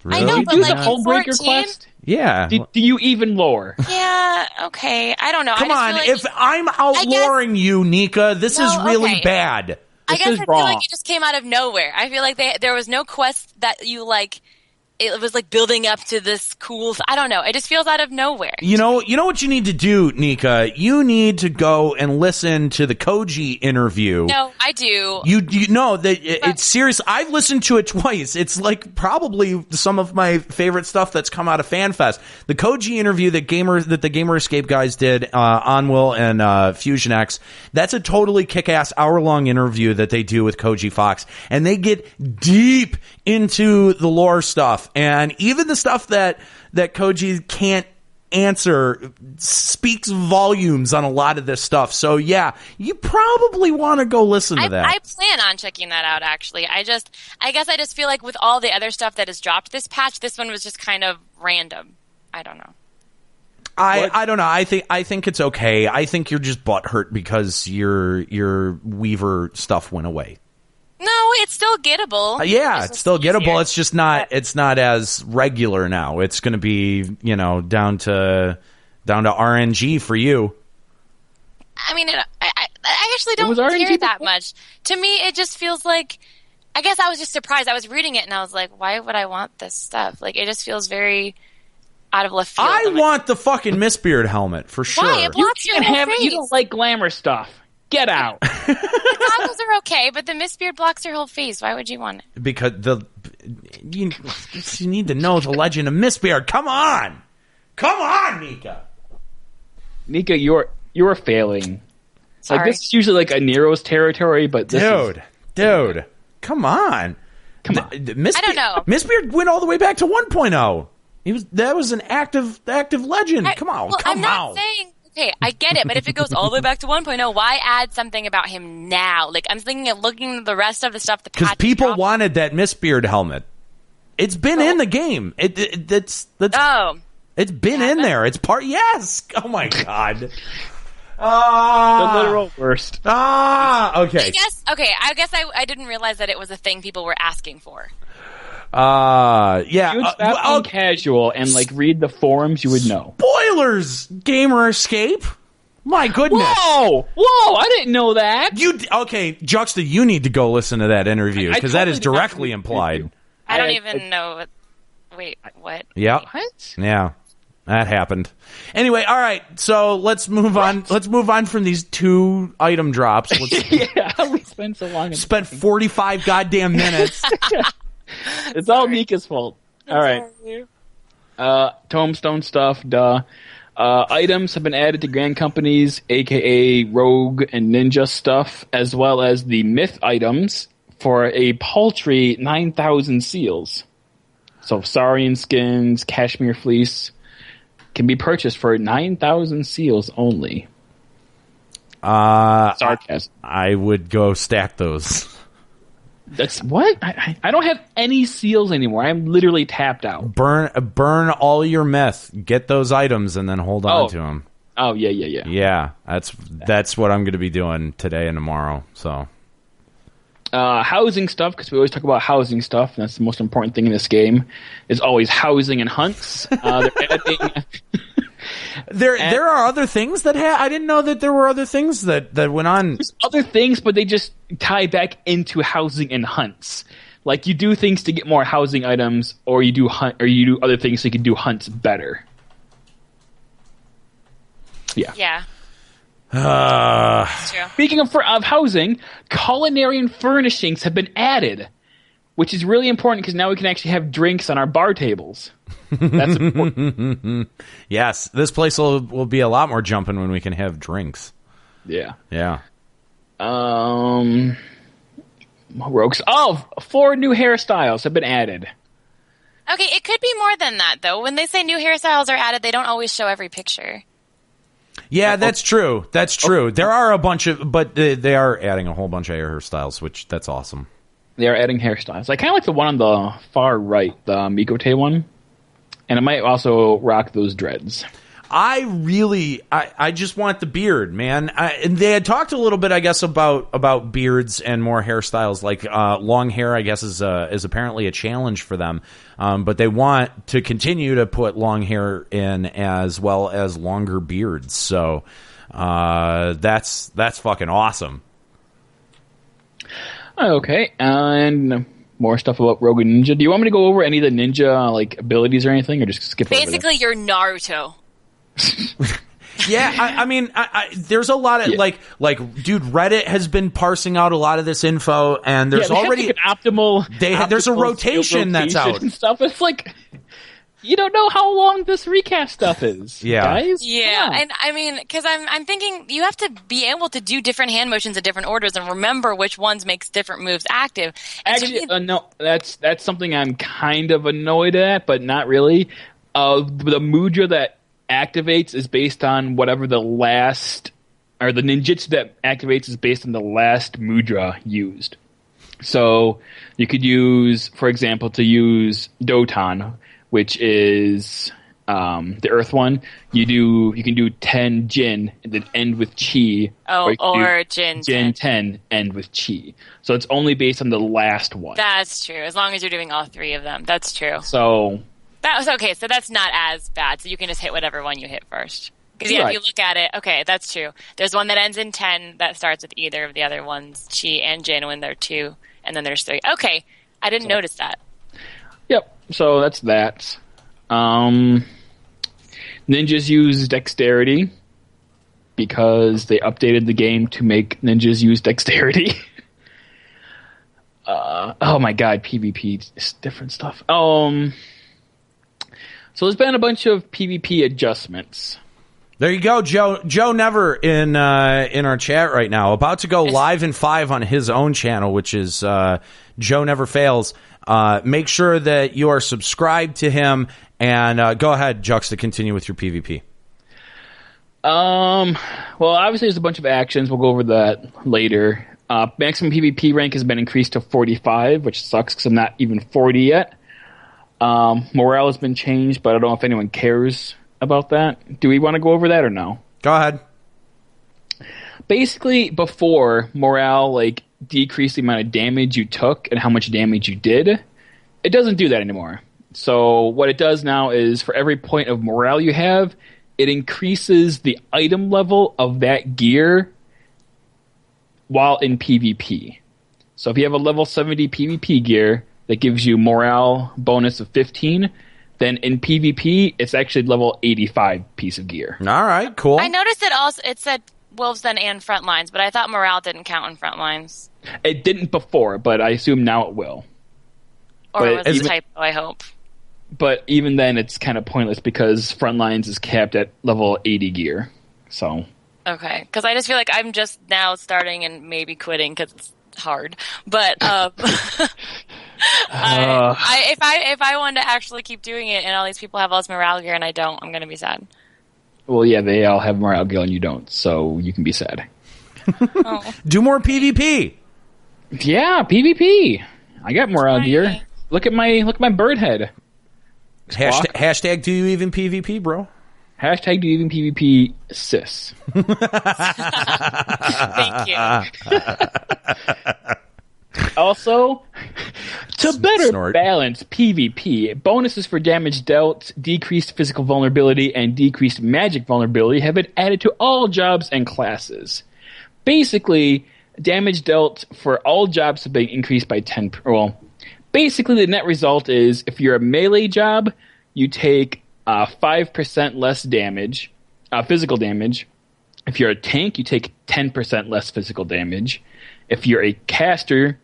Really? I know, you but do like the Hullbreaker 14? quest? Yeah. Do you even lore? Yeah. Okay. I don't know. Come on. Like, if I'm outluring you, Nika, this is really bad. I guess I is feel wrong. like it just came out of nowhere. I feel like there was no quest that you like it was like building up to this cool. I don't know. It just feels out of nowhere. You know what you need to do, Nika? You need to go and listen to the Koji interview. No, I do. You know that it's serious. I've listened to it twice. It's like probably some of my favorite stuff that's come out of FanFest. The Koji interview that the Gamer Escape guys did, Onwill and Fusion X. That's a totally kick-ass hour-long interview that they do with Koji Fox, and they get deep into the lore stuff, and even the stuff that Koji can't answer speaks volumes on a lot of this stuff. So yeah, you probably want to go listen to that. I plan on checking that out, actually. I guess I just feel like with all the other stuff that has dropped this patch, this one was just kind of random. I don't know. I don't know. I think it's okay. I think you're just butthurt because your Weaver stuff went away. No, it's still gettable. It's still gettable. Easier. It's just not. It's not as regular now. It's going to be, down to RNG for you. I mean, I actually don't care that much. To me, it just feels like. I guess I was just surprised. I was reading it and I was like, why would I want this stuff? Like, it just feels very out of left field. I want the fucking Mistbeard helmet for sure. Why? It blocks your whole face. You don't like glamour stuff. Get out. The goggles are okay, but the Mistbeard blocks your whole face. Why would you want it? Because you need to know the legend of Mistbeard. Come on, Nika. Nika, you're failing. Sorry. Like, this is usually like a Nero's territory, but this dude, come on. I don't know. Mistbeard went all the way back to 1.0. That was an active legend. Come on. I'm not saying. Okay, I get it, but if it goes all the way back to 1.0, why add something about him now? Like, I'm thinking of looking at the rest of the stuff. Because people wanted that Mistbeard helmet. It's been in the game. It's been in there. It's part. Yes. Oh my god. The literal worst. Okay. I guess I didn't realize that it was a thing people were asking for. Yeah. You would stop being casual and read the forums, you would know. Spoilers, Gamer Escape. My goodness. Whoa, I didn't know that. Okay, Juxta, you need to go listen to that interview because that is directly implied. I don't even know. Wait, what? Yeah. What? Yeah. That happened. Anyway, all right. So let's move on. Let's move on from these 2 item drops. We spent so long. Spent 45 goddamn minutes. It's all Nika's fault. All right. Tombstone stuff, duh. Items have been added to Grand Companies, aka Rogue and Ninja stuff, as well as the Myth items for a paltry 9,000 seals. So Saurian skins, Cashmere Fleece can be purchased for 9,000 seals only. Sarcasm. I would go stack those. That's what? I don't have any seals anymore. I'm literally tapped out. Burn all your meth. Get those items and then hold on to them. Oh, yeah. Yeah, that's what I'm going to be doing today and tomorrow. So, housing stuff, because we always talk about housing stuff, and that's the most important thing in this game, is always housing and hunts. They're adding... There are other things that I didn't know that there were other things that went on. There's other things, but they just tie back into housing and hunts. Like, you do things to get more housing items, or you do other things so you can do hunts better. Yeah. Speaking of housing, culinary and furnishings have been added, which is really important because now we can actually have drinks on our bar tables. That's important. Yes, this place will be a lot more jumping when we can have drinks. Yeah. Rogues. 4 new hairstyles have been added. Okay, it could be more than that, though. When they say new hairstyles are added, they don't always show every picture. Yeah, that's true. There are a bunch of, but they are adding a whole bunch of hairstyles, which that's awesome. They are adding hairstyles. I kind of like the one on the far right, the Mikote one. And I might also rock those dreads. I just want the beard, man. And they had talked a little bit, I guess, about beards and more hairstyles. Like long hair, I guess, is apparently a challenge for them. But they want to continue to put long hair in as well as longer beards. So that's fucking awesome. Okay, and more stuff about Rogue Ninja. Do you want me to go over any of the ninja like abilities or anything, or just skip over that? Basically, you're Naruto. Yeah, I mean, there's a lot of like, dude, Reddit has been parsing out a lot of this info, and there's they already have, like, an optimal. there's a rotation that's out and stuff. It's like you don't know how long this recast stuff is. Guys. Yeah, and I mean, because I'm thinking you have to be able to do different hand motions in different orders and remember which ones makes different moves active. And actually, no, that's something I'm kind of annoyed at, but not really. The mudra that activates is based on whatever the last, or the ninjutsu that activates is based on the last mudra used. So you could use, for example, to use Doton, which is the Earth one. You can do 10 Jin and then end with Chi. Or Jin 10. End with Chi. So it's only based on the last one. That's true. As long as you're doing all three of them, that's true. So that was okay. So that's not as bad. So you can just hit whatever one you hit first. Because if you look at it, okay, that's true. There's one that ends in 10 that starts with either of the other ones, Chi and Jin, when they're 2, and then there's 3. Okay, I didn't notice that. Yep. So that's that. Ninjas use dexterity because they updated the game to make ninjas use dexterity. Oh my god, PvP is different stuff. So there's been a bunch of PvP adjustments. There you go, Joe. Joe Never in our chat right now, about to go live in 5 on his own channel, which is Joe Never Fails. Make sure that you are subscribed to him, and go ahead, Jux, to continue with your PvP. Well, obviously there's a bunch of actions. We'll go over that later. Maximum PvP rank has been increased to 45, which sucks because I'm not even 40 yet. Morale has been changed, but I don't know if anyone cares about that. Do we want to go over that or no? Go ahead. Basically, before, morale decreased the amount of damage you took and how much damage you did. It doesn't do that anymore. So what it does now is for every point of morale you have, it increases the item level of that gear while in PvP. So if you have a level 70 PvP gear that gives you morale bonus of 15, then in PvP, it's actually level 85 piece of gear. All right, cool. I noticed it said Wolves Den and Frontlines, but I thought morale didn't count in Frontlines. It didn't before, but I assume now it will. Or it was a typo, I hope. But even then, it's kind of pointless because Frontlines is capped at level 80 gear. So. Okay, because I just feel like I'm just now starting and maybe quitting because it's hard. But if I wanted to actually keep doing it and all these people have all this morale gear and I don't, I'm going to be sad. Well, yeah, they all have morale gear and you don't, so you can be sad. Oh. Do more PvP. Yeah, PvP. I got morale gear. Look at my bird head. Hashtag do you even PvP, bro? Hashtag do you even PvP, sis. Thank you. Also, to better balance PvP, bonuses for damage dealt, decreased physical vulnerability, and decreased magic vulnerability have been added to all jobs and classes. Basically, damage dealt for all jobs have been increased by 10. Well, basically the net result is if you're a melee job, you take 5% less damage, physical damage. If you're a tank, you take 10% less physical damage. If you're a caster,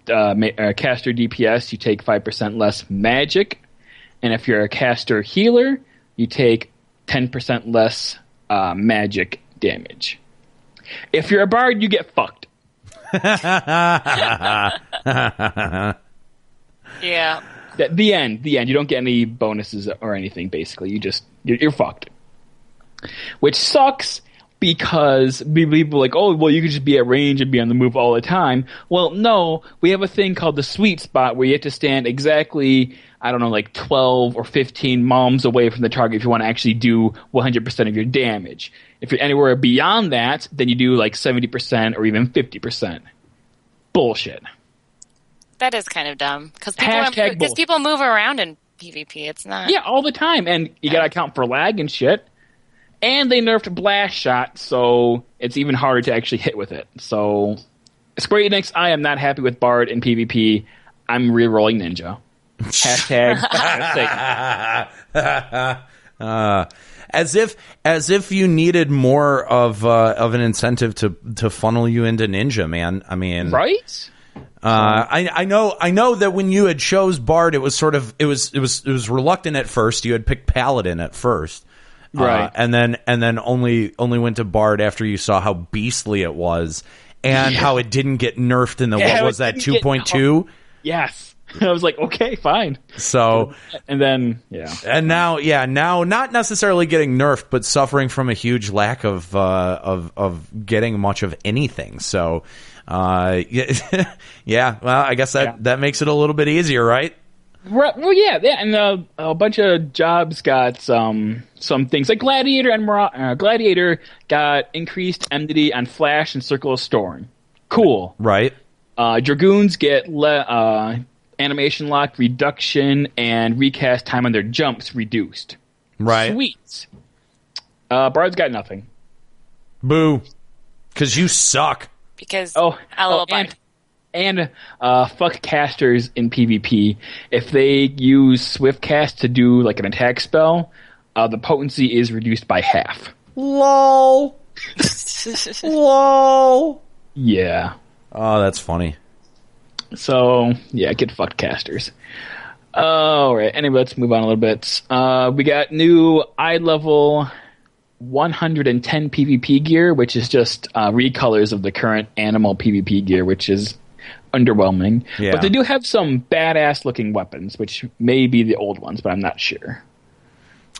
caster DPS, you take 5% less magic. And if you're a caster healer, you take 10% less magic damage. If you're a bard, you get fucked. Yeah. The end. You don't get any bonuses or anything, basically. You're fucked. Which sucks because people are like, oh, well, you could just be at range and be on the move all the time. Well, no. We have a thing called the sweet spot where you have to stand exactly, 12 or 15 moms away from the target if you want to actually do 100% of your damage. If you're anywhere beyond that, then you do 70% or even 50%. Bullshit. That is kind of dumb because Hashtag people move around in PvP. It's not. Yeah, all the time, and you gotta account for lag and shit. And they nerfed blast shot, so it's even harder to actually hit with it. So, Square Enix, I am not happy with Bard in PvP. I'm re-rolling Ninja. Hashtag. As if you needed more of an incentive to funnel you into Ninja, man. I mean, right? I know that when you had chose Bard, it was reluctant at first. You had picked Paladin at first, right? And then only went to Bard after you saw how beastly it was and how it didn't get nerfed in the what was that 2.2? Yes. I was like, okay, fine. So, and then, now, not necessarily getting nerfed, but suffering from a huge lack of getting much of anything. So, well, I guess that makes it a little bit easier, right? Right. Well, and a bunch of jobs got some things like Gladiator and Gladiator got increased enmity on Flash and Circle of Storm. Cool, right? Dragoons get animation lock reduction and recast time on their jumps reduced. Right. Sweet. Bard's got nothing. Boo. Because you suck. Because I love Bard. And fuck casters in PvP. If they use Swift Cast to do like an attack spell, the potency is reduced by half. LOL. LOL. Yeah. Oh, that's funny. So, get fucked casters. All right. Anyway, let's move on a little bit. We got new eye level 110 PvP gear, which is just recolors of the current animal PvP gear, which is underwhelming. Yeah. But they do have some badass looking weapons, which may be the old ones, but I'm not sure.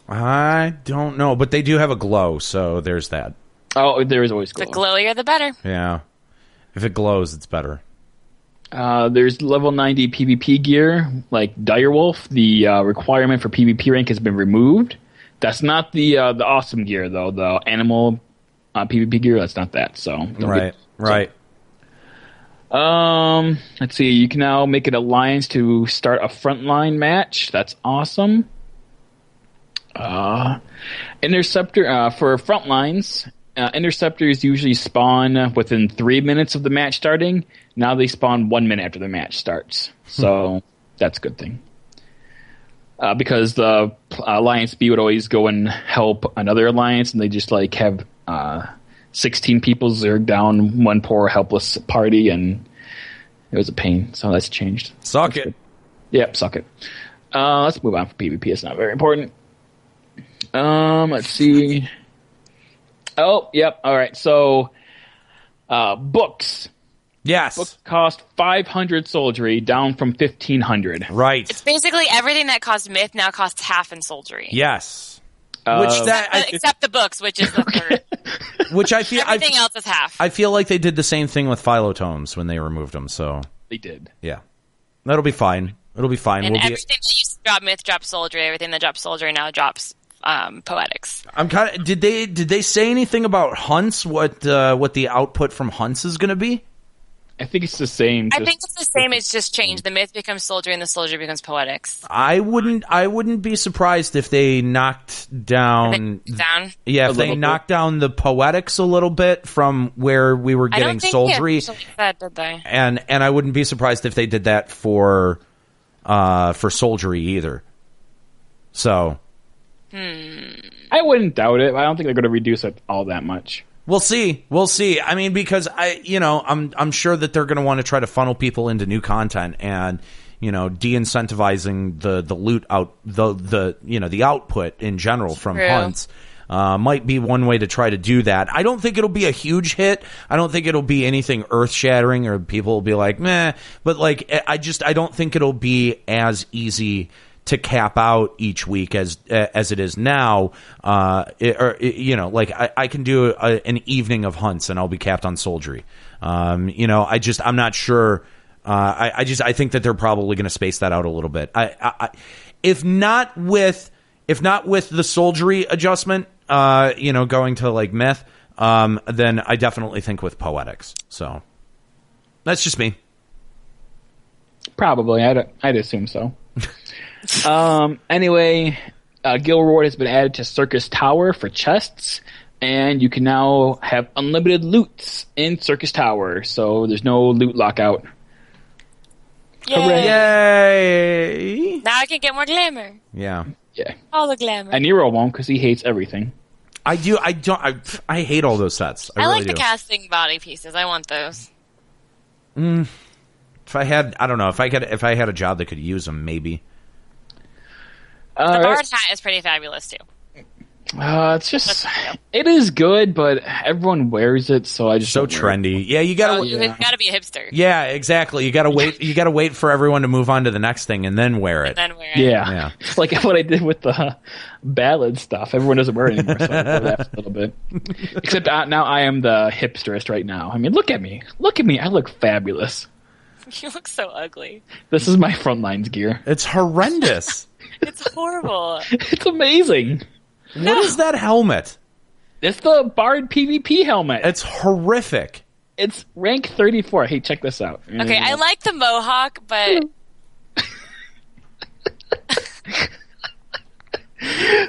I don't know, but they do have a glow, so there's that. Oh, there is always glow. The glowier, the better. Yeah. If it glows, it's better. There's level 90 PvP gear, like Direwolf. The requirement for PvP rank has been removed. That's not the awesome gear, though. The animal PvP gear, that's not that. So right. Let's see. You can now make an alliance to start a frontline match. That's awesome. Interceptor for frontlines. Interceptors usually spawn within 3 minutes of the match starting. Now they spawn 1 minute after the match starts. So that's a good thing. Because the Alliance B would always go and help another alliance, and they just like have 16 people zerg down one poor helpless party, and it was a pain. So that's changed. Suck it. Good. Yep, suck it. Let's move on for PvP. It's not very important. Let's see. Oh, yep. All right. So, books. Yes. Books cost 500 soldiery, down from 1,500. Right. It's basically everything that costs myth now costs half in soldiery. Yes. Except the books, which is the third. Which I feel everything else is half. I feel like they did the same thing with Philotomes when they removed them. So they did. Yeah, that'll be fine. It'll be fine. And everything that used to drop myth drops soldiery. Everything that drops soldiery now drops poetics. I'm kind of. Did they say anything about hunts? What the output from hunts is going to be? I think it's the same. I think it's the same. It's just changed. The myth becomes soldiery, and the soldiery becomes poetics. I wouldn't be surprised if they knocked down. Yeah, if they knocked down the poetics a little bit from where we were getting soldiery. That did they? And I wouldn't be surprised if they did that for soldiery either. So. I wouldn't doubt it. I don't think they're going to reduce it all that much. We'll see. I mean, because I'm sure that they're going to want to try to funnel people into new content, and de-incentivizing the loot out the output in general from hunts might be one way to try to do that. I don't think it'll be a huge hit. I don't think it'll be anything earth-shattering, or people will be like meh. But like, I don't think it'll be as easy to cap out each week as it is now, I can do an evening of hunts and I'll be capped on soldiery. I'm not sure. I think that they're probably going to space that out a little bit. If not with the soldiery adjustment, going to like myth, then I definitely think with poetics. So that's just me. Probably, I'd assume so. Anyway, Gil Reward has been added to Circus Tower for chests, and you can now have unlimited loots in Circus Tower, so there's no loot lockout. Yay. Yay! Now I can get more glamour. Yeah. Yeah. All the glamour. And Nero won't because he hates everything. I do. I don't. I hate all those sets. I really like the do. casting body pieces. I want those. If I had, I don't know. If I had a job that could use them, maybe. The bard hat is pretty fabulous too. It's just, it is good, but everyone wears it, so I just So don't wear it. trendy. Yeah, you gotta. You gotta be a hipster. Yeah, exactly. You gotta wait. You gotta wait for everyone to move on to the next thing and then wear it. And then wear it. Yeah. Like what I did with the ballad stuff. Everyone doesn't wear it anymore, so I laughed a little bit. Except now I am the hipsterist right now. I mean, look at me. Look at me. I look fabulous. You look so ugly. This is my front lines gear. It's horrendous. It's horrible. It's amazing. What is that helmet? It's the Bard PvP helmet. It's horrific. It's rank 34. Hey, check this out. Okay, I like the mohawk, but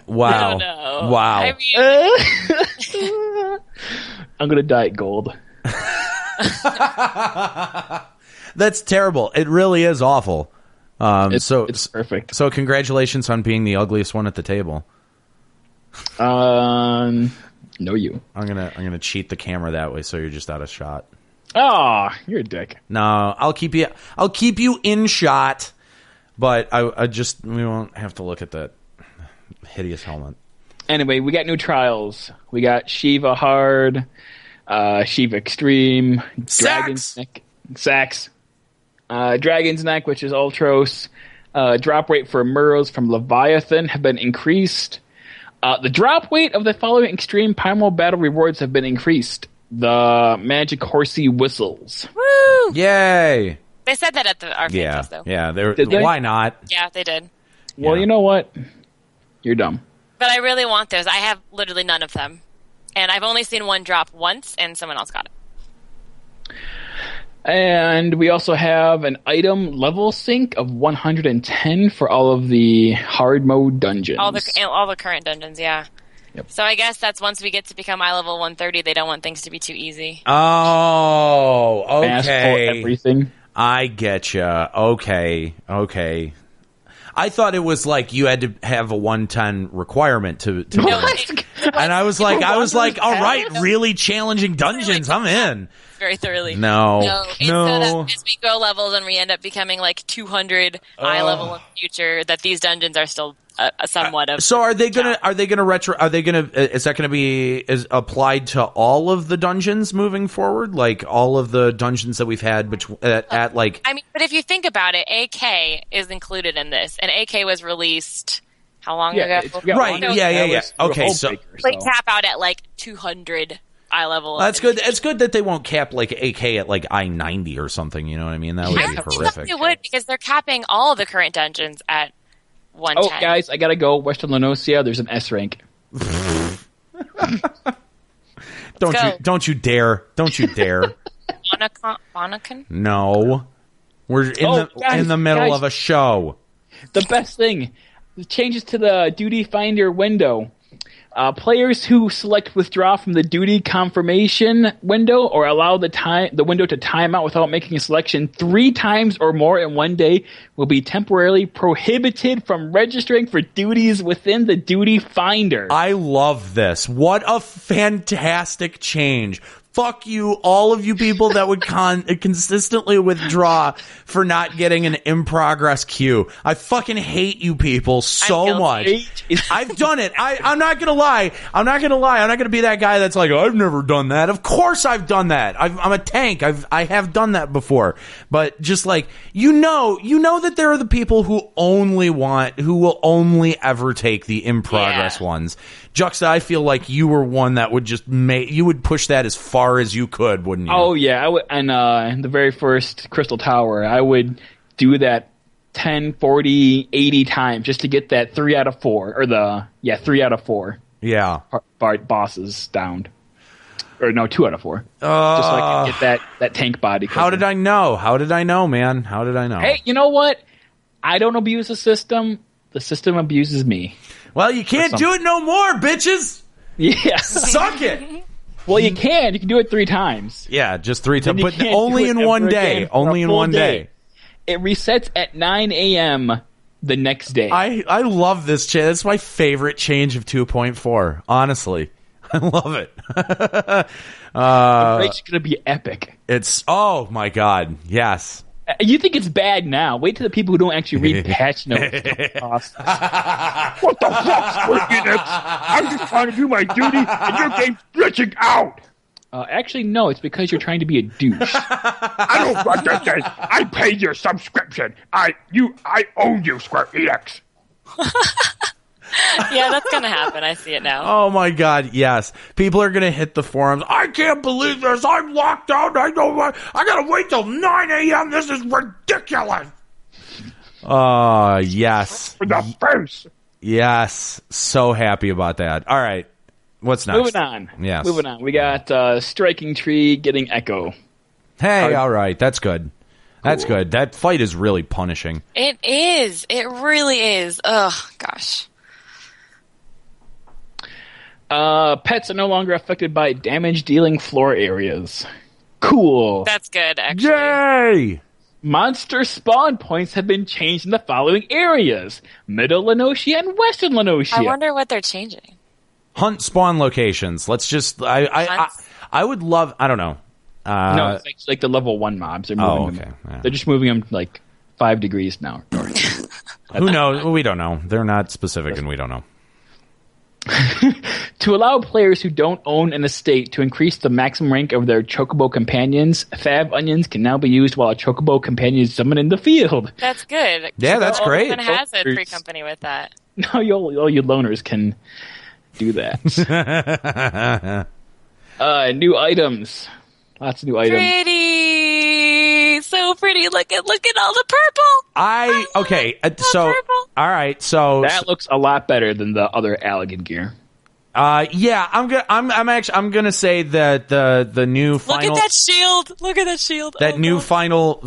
Wow. I don't know. Wow. I mean, I'm gonna dye it gold. That's terrible. It really is awful. It's perfect. So congratulations on being the ugliest one at the table. No, you. I'm gonna cheat the camera that way, so you're just out of shot. Oh, you're a dick. No, I'll keep you in shot, but we won't have to look at that hideous helmet. Anyway, we got new trials. We got Shiva Hard, Shiva Extreme, Dragon's Neck, Sax, Dragon's Neck, which is Ultros. Drop rate for Murrows from Leviathan have been increased. The drop weight of the following extreme primal battle rewards have been increased. The magic horsey whistles. woo! Yay! They said that at our Yeah, FanFest, though. yeah. Did they? Why not? Yeah, they did. Well, Yeah. you know what? You're dumb. But I really want those. I have literally none of them. And I've only seen one drop once, and someone else got it. And we also have an item level sync of 110 for all of the hard mode dungeons. All the current dungeons, yeah. Yep. So I guess that's once we get to become eye level 130, they don't want things to be too easy. Oh, Fast for okay. everything. I getcha. Okay. I thought it was like you had to have a 110 requirement to No, and I was like, all right, really challenging dungeons. I'm in. very thoroughly. No. It's so that as we go levels and we end up becoming like 200 eye level in the future, that these dungeons are still somewhat of. So is that going to be applied to all of the dungeons moving forward? Like all of the dungeons that we've had at like. I mean, but if you think about it, AK is included in this, and AK was released how long ago? Right. Yeah. Okay. So Like cap out at like 200 eye level. that's good. It's good that they won't cap like AK at like I-90 or something. You know what I mean? That would I be don't think horrific. they would, because they're capping all the current dungeons at 110. Oh, guys, I gotta go. Western Lenosia, there's an S rank. Don't you dare. Monacan? No. We're in the middle of a show. The best thing, the changes to the duty finder window. Players who select withdraw from the duty confirmation window or allow the window to time out without making a selection 3 times or more in one day will be temporarily prohibited from registering for duties within the duty finder. I love this. What a fantastic change. Fuck you, all of you people that would consistently withdraw for not getting an in progress queue. I fucking hate you people so much. I've done it. I'm not gonna lie. I'm not gonna be that guy that's like, I've never done that. Of course I've done that. I'm a tank. I have done that before. But just like, you know that there are the people who will only ever take the in progress ones. Juxta, I feel like you were one that would just you would push that as far as you could, wouldn't you? Oh yeah, I would. And the very first Crystal Tower, I would do that 10, 40, 80 times just to get that 3 out of 4, or 3 out of 4. Yeah, bosses downed, or no, 2 out of 4. Just so I could get that tank body. How did I know? Man? How did I know? Hey, you know what? I don't abuse the system. The system abuses me. Well, you can't do it no more, bitches. Yeah. Suck it. Well, you can. You can do it 3 times. Yeah, just 3 times, you but can't only do it in ever one day. again for Only a in full one day. it resets at 9 a.m. the next day. I love this change. It's my favorite change of 2.4. Honestly, I love it. The race is going to be epic. Oh my god, yes. You think it's bad now? Wait till the people who don't actually read patch notes. What the fuck, Squirkinix? I'm just trying to do my duty, and your game's glitching out. Actually, no. It's because you're trying to be a douche. I don't want that thing. I paid your subscription. I own you, Squirkinix. Yeah, that's gonna happen. I see it now. Oh my god, yes. People are gonna hit the forums. I can't believe this. I'm locked out. I gotta wait till 9 a.m. This is ridiculous. Yes. For the face. Yes. So happy about that. All right. What's next? Moving on. Yes. Moving on. We got Striking Tree getting Echo. Hey, all right. That's good. That's good. That fight is really punishing. It is. It really is. Ugh, gosh. Pets are no longer affected by damage-dealing floor areas. Cool. That's good, actually. Yay! Monster spawn points have been changed in the following areas: Middle Lenosia and Western Lenosia. I wonder what they're changing. Hunt spawn locations. Let's just. I would love. I don't know. No, it's like the level 1 mobs. They're moving them. Yeah. They're just moving them like 5 degrees now. Who knows? We don't know. They're not specific, and we don't know. To allow players who don't own an estate to increase the maximum rank of their chocobo companions, fab onions can now be used while a chocobo companion is summoned in the field. That's good. Yeah, that's great. Everyone has a free company with that. Now all you loners can do that. New items. Lots of new items. Pretty. So pretty. Look at all the purple. Okay. So purple. all right. So That looks a lot better than the other Allegan gear. Yeah, I'm gonna say that the new final. Look at that shield. Look at that shield. That new final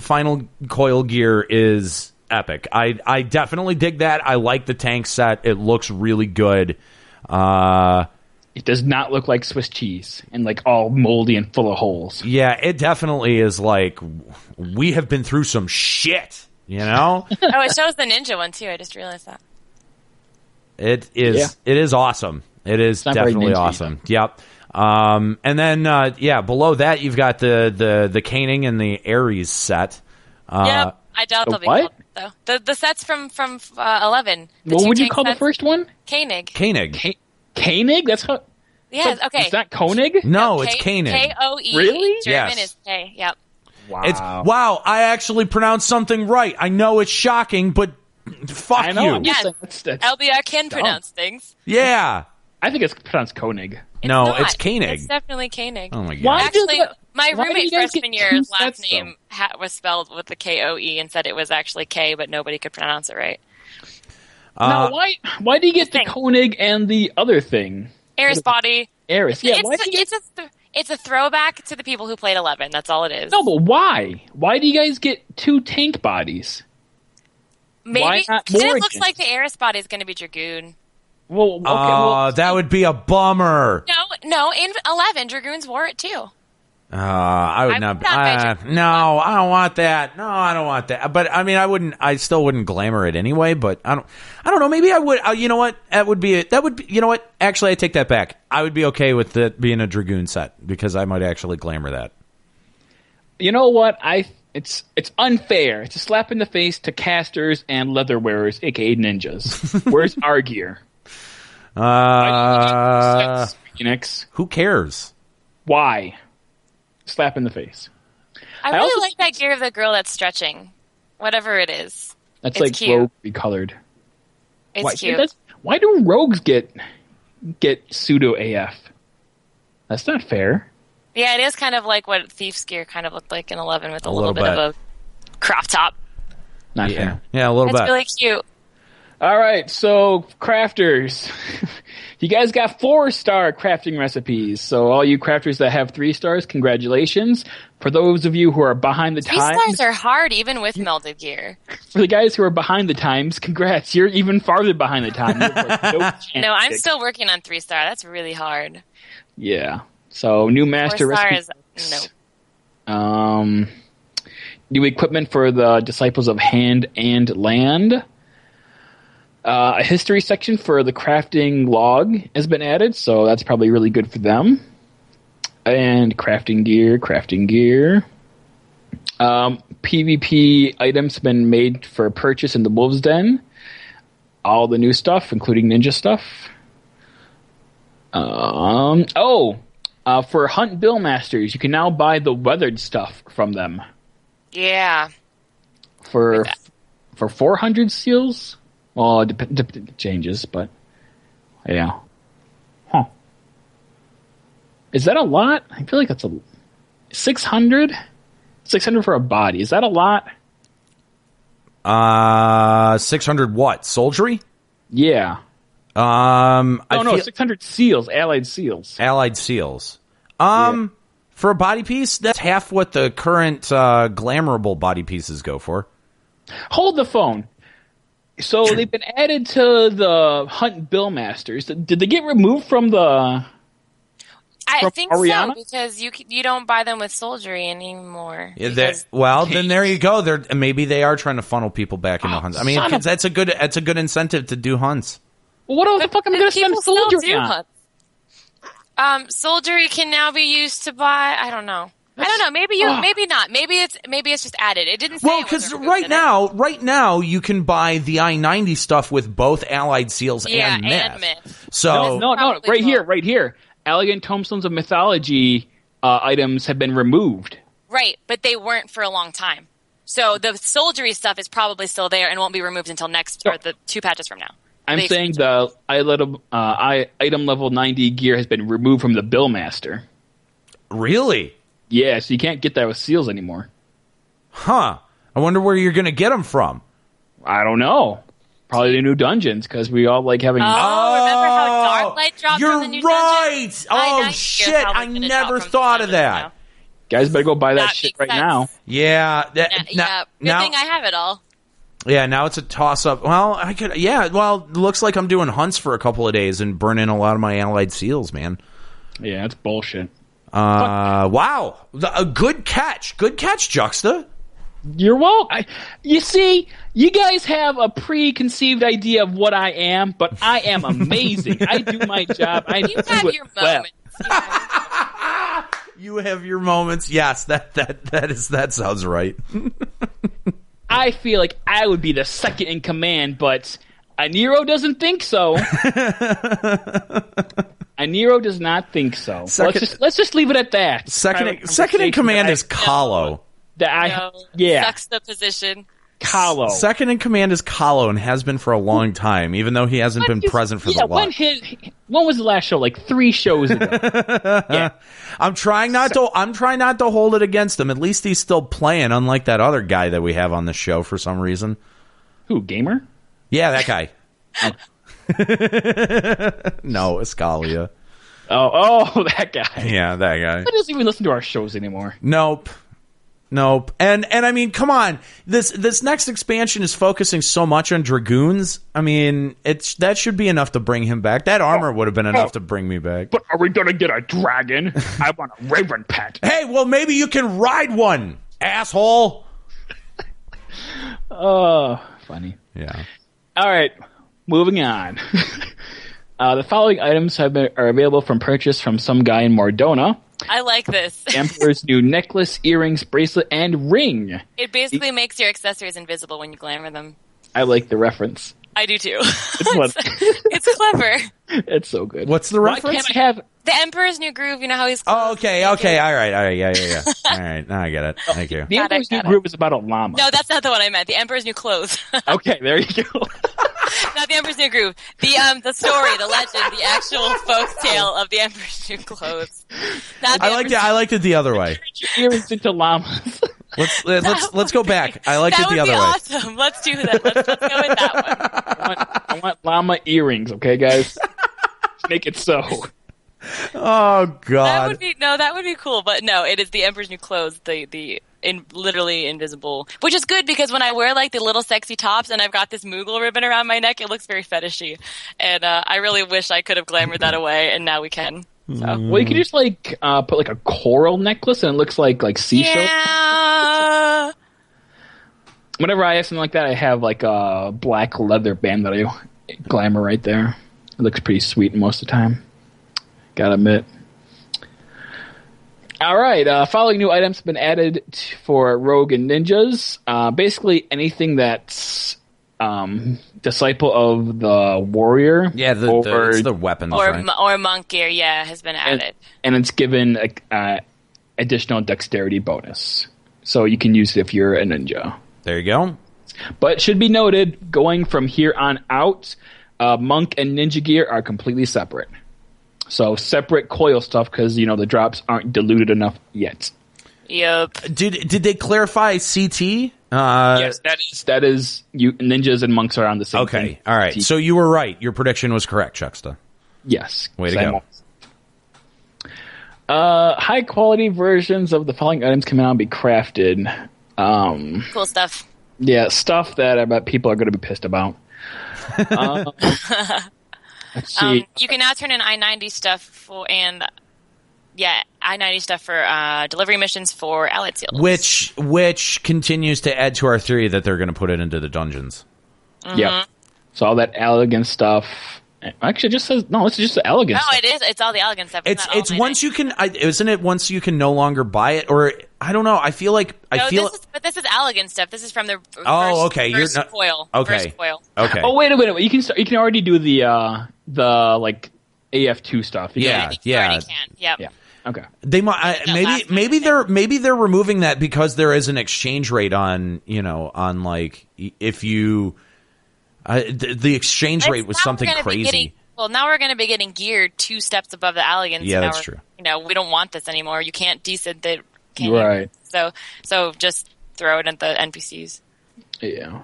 coil gear is epic. I definitely dig that. I like the tank set. It looks really good. It does not look like Swiss cheese and like all moldy and full of holes. Yeah, it definitely is like we have been through some shit, you know? Oh, it shows the ninja one too. I just realized that. It is. Yeah. It is awesome. It is definitely awesome. Yep. And then below that you've got the Caning and the Ares set. Yep. I doubt they'll be what? called, though. The sets from 11. What would you call the first one? Koenig. Koenig? That's how. Yeah, so okay. It's not Koenig? No, it's Caning. K-O-E. Really? German Yes. is K. Yep. Wow. Wow, I actually pronounced something right. I know it's shocking, but fuck I know. you. I'm just Yeah. saying, that's LBR can pronounce things. Yeah. I think it's pronounced Koenig. No, not. it's Koenig. It's definitely Koenig. Oh my god. Why Actually, my why do roommate you guys freshman get year's two last sets, name was spelled with the K-O-E and said it was actually K, but nobody could pronounce it right. Now, why do you get the thing. Koenig and the other thing? Aris body. Aris. Yeah, why do you get... It's a throwback to the people who played 11. That's all it is. No, but why? Why do you guys get 2 tank bodies? Maybe why not then more it looks again? like the Aris body is going to be Dragoon. Well, okay, that would be a bummer. No, in 11, Dragoons wore it too. I would I not. would not bet No, I don't want that. No, I don't want that. But I mean, I still wouldn't glamour it anyway. But I don't know. Maybe I would. You know what? That would be. You know what? Actually, I take that back. I would be okay with it being a Dragoon set because I might actually glamour that. You know what? It's unfair. It's a slap in the face to casters and leather wearers, aka ninjas. Where's our gear? Phoenix. Who cares? Why? Slap in the face. I really like that gear of the girl that's stretching. Whatever it is. That's It's like cute. rogue recolored. It's cute. Why do rogues get pseudo AF? That's not fair. Yeah, it is kind of like what Thief's gear kind of looked like in 11 with a little little bit of a crop top. Not Yeah, fair. yeah, a little It's bit. really cute. All right, so crafters. You guys got 4-star crafting recipes. So all you crafters that have 3 stars, congratulations. For those of you who are behind the 3 times, stars are hard even with melded gear. for the guys who are behind the times, congrats. You're even farther behind the times. You have, like, no chance No, I'm to- still working on 3-star. That's really hard. Yeah. So new master 4-star recipe. is no. New equipment for the Disciples of Hand and Land. A history section for the crafting log has been added, so that's probably really good for them. And crafting gear. PvP items have been made for purchase in the Wolves Den. All the new stuff, including ninja stuff. For Hunt Bill Masters, you can now buy the weathered stuff from them. Yeah. For 400 seals? Well, it changes, but yeah. Huh. Is that a lot? I feel like that's a 600? 600 for a body. Is that a lot? 600 what? Soldiery? Yeah. No, 600 seals, allied seals. Allied seals. For a body piece, that's half what the current glamourable body pieces go for. Hold the phone. So they've been added to the Hunt Bill Masters. Did they get removed from the? I think Ariana? so, because you don't buy them with soldiery anymore. Yeah, then there you go. Maybe they are trying to funnel people back into hunts. I mean, that's a good incentive to do hunts. Well, what the fuck am I going to spend soldiery on? Soldiery can now be used to buy. I don't know. Maybe not. Maybe it's just added. It didn't say. Well, because right now you can buy the I-90 stuff with both Allied Seals and Myth. So no, right here. Elegant Tombstones of Mythology items have been removed. Right, but they weren't for a long time. So the soldiery stuff is probably still there and won't be removed until or the 2 patches from now. I'm saying the item level 90 gear has been removed from the Billmaster. Really? Yeah, so you can't get that with seals anymore. Huh. I wonder where you're going to get them from. I don't know. Probably the new dungeons, because we all like having... remember how Darklight dropped from the new right! dungeon? Oh, shit, I never thought of that. Guys better go buy that shit right now. Yeah. Good thing I have it all. Yeah, now it's a toss-up. Well, it looks like I'm doing hunts for a couple of days and burning a lot of my Allied Seals, man. Yeah, that's bullshit. Wow. A good catch. Good catch, Juxta. You're welcome. You see, you guys have a preconceived idea of what I am, but I am amazing. I do my job. You have your moments. You have your moments. Yes, that sounds right. I feel like I would be the second in command, but Aniro doesn't think so. Aniro does not think so. Let's just leave it at that. Second in command is Kahlo. Sucks the position. Kahlo. Second in command is Kahlo and has been for a long time, even though he hasn't been present for the lot. When was the last show? Like 3 shows ago. Yeah. I'm trying not to hold it against him. At least he's still playing, unlike that other guy that we have on the show for some reason. Who, Gamer? Yeah, that guy. No, Escalia. Oh, that guy. Yeah, that guy. He doesn't even listen to our shows anymore. Nope. And I mean, come on. This next expansion is focusing so much on Dragoons. I mean, that should be enough to bring him back. That armor would have been enough to bring me back. But are we gonna get a dragon? I want a raven pet. Hey, well, maybe you can ride one, asshole. Oh, funny. Yeah. All right, moving on. The following items are available from purchase from some guy in Mordona. I like this. Emperor's new necklace, earrings, bracelet, and ring. It basically makes your accessories invisible when you glamour them. I like the reference. I do too. It's clever. It's so good. What's the reference? Why can't I have the Emperor's New Groove? You know how he's. Oh, okay. All right. Yeah. All right, now I get it. Thank you. The Emperor's New Groove is about a llama. No, that's not the one I meant. The Emperor's New Clothes. Okay, there you go. Not the Emperor's New Groove. The story, the legend, the actual folk tale of the Emperor's New Clothes. I liked it the other way. Earrings into llamas. Let's go back. I liked it the other way. That would be awesome. Let's do that. Let's go with that one. I want llama earrings, okay, guys? Make it so. Oh God. That would be cool. But no, it is the Emperor's New Clothes. Literally invisible, which is good because when I wear like the little sexy tops and I've got this Moogle ribbon around my neck, it looks very fetishy. And I really wish I could have glamored that away, and now we can. So. Well, you could just put like a coral necklace and it looks like seashells. Yeah. whenever I have something like that, I have like a black leather band that I glamour right there. It looks pretty sweet most of the time. Gotta admit. All right, following new items have been added for Rogue and Ninjas. Basically anything that's Disciple of the Warrior. Yeah, it's the weapons, right? Or Monk gear, has been added. And it's given a additional dexterity bonus. So you can use it if you're a ninja. There you go. But it should be noted, going from here on out, Monk and Ninja gear are completely separate. So separate coil stuff because, the drops aren't diluted enough yet. Yep. Did they clarify CT? Yes, that is you. Ninjas and monks are on the same thing. Okay, all right. So you were right. Your prediction was correct, Chucksta. Yes. Way to go. High quality versions of the following items can now be crafted. Cool stuff. Yeah, stuff that I bet people are going to be pissed about. Let's see. You can now turn in I-90 stuff for delivery missions for allied seals. Which continues to add to our theory that they're going to put it into the dungeons. Mm-hmm. Yep. So all that elegant stuff. Actually, it just says no. It's just the elegant. No, stuff. It is. It's all the elegant stuff. It's once you can. Isn't it once you can no longer buy it? Or I don't know. I feel like this is elegant stuff. This is from the okay. First You're not, foil. okay. First foil. Okay. Oh wait a minute. You can already do the like AF2 stuff. You already can. Yep. Yeah. Okay. They maybe they're removing that because there is an exchange rate on like if you the exchange rate was something crazy. Now we're going to be getting geared 2 steps above the elegance. Yeah, that's true. We don't want this anymore. You can't desynth it. Right. So just throw it at the NPCs. Yeah.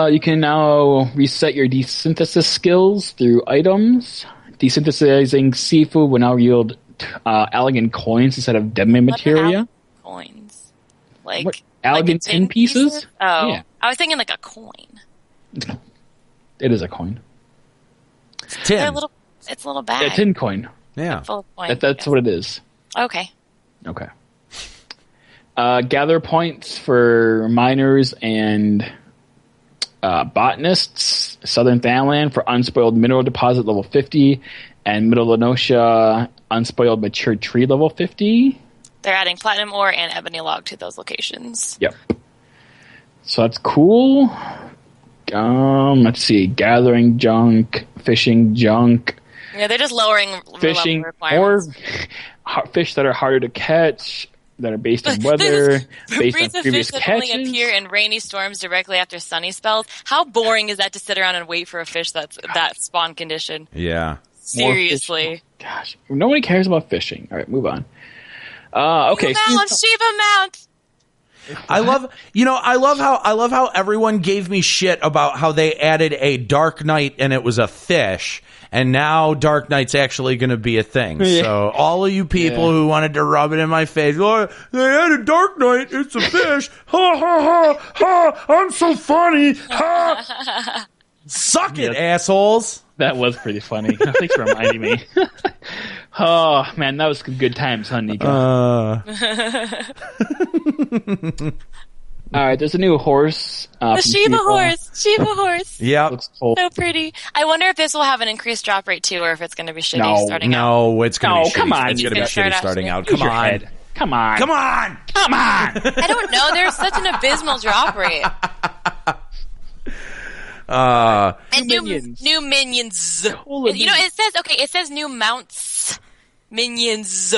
You can now reset your desynthesis skills through items. Desynthesizing seafood will now yield elegant coins instead of demi materia. Coins. Like what? Elegant tin pieces? Oh. Yeah. I was thinking like a coin. It is a coin. It's tin. It's a little bag. A tin coin. Yeah. Full of coins. That's what it is. Okay. Okay. Gather points for miners and botanists. Southern Thailand for unspoiled mineral deposit level 50, and Middle Lenosha unspoiled mature tree level 50. They're adding platinum ore and ebony log to those locations. Yep. So that's cool. Let's see. Gathering junk, fishing junk. Yeah, they're just lowering fishing requirements. Or fish that are harder to catch, that are based on weather, based on previous fish that catches. only appear in rainy storms directly after sunny spells. How boring is that to sit around and wait for a fish that's that spawn condition? Yeah. Seriously. Gosh, nobody cares about fishing. All right, move on. Okay. Shiva Mount. I love how everyone gave me shit about how they added a Dark Knight and it was a fish, and now Dark Knight's actually going to be a thing. Yeah. So all of you people who wanted to rub it in my face, oh, they added Dark Knight, it's a fish. Ha ha ha ha! I'm so funny. Ha! Suck it, assholes. That was pretty funny. Thanks for reminding me. Oh, man, that was good times, huh, Nico? All right, there's a new horse. The Shiva horse. Yep. Looks cool. So pretty. I wonder if this will have an increed drop rate too, or if it's going to be shitty starting out. No, it's going to be shitty. Come on, it's going to be shitty starting out. Use Come your on. head. Come on. Come on. Come on. I don't know. There's such an abysmal drop rate. And minions. New minions. Cool. It says new mounts minions.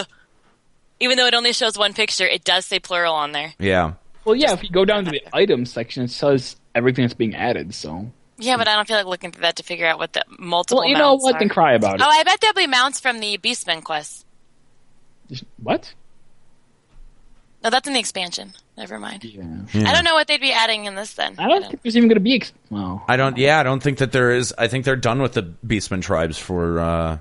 Even though it only shows one picture, it does say plural on there. Yeah. Well, yeah, if you go down to the items section, it says everything that's being added, so. Yeah, but I don't feel like looking through that to figure out what the multiple Well, you know mounts what? are. Then cry about it. Oh, I bet there'll be mounts from the Beastman quest. What? No, that's in the expansion. Never mind. Yeah. I don't know what they'd be adding in this then. I don't think there's even going to be... well, I don't think that there is. I think they're done with the Beastman tribes for... Oh,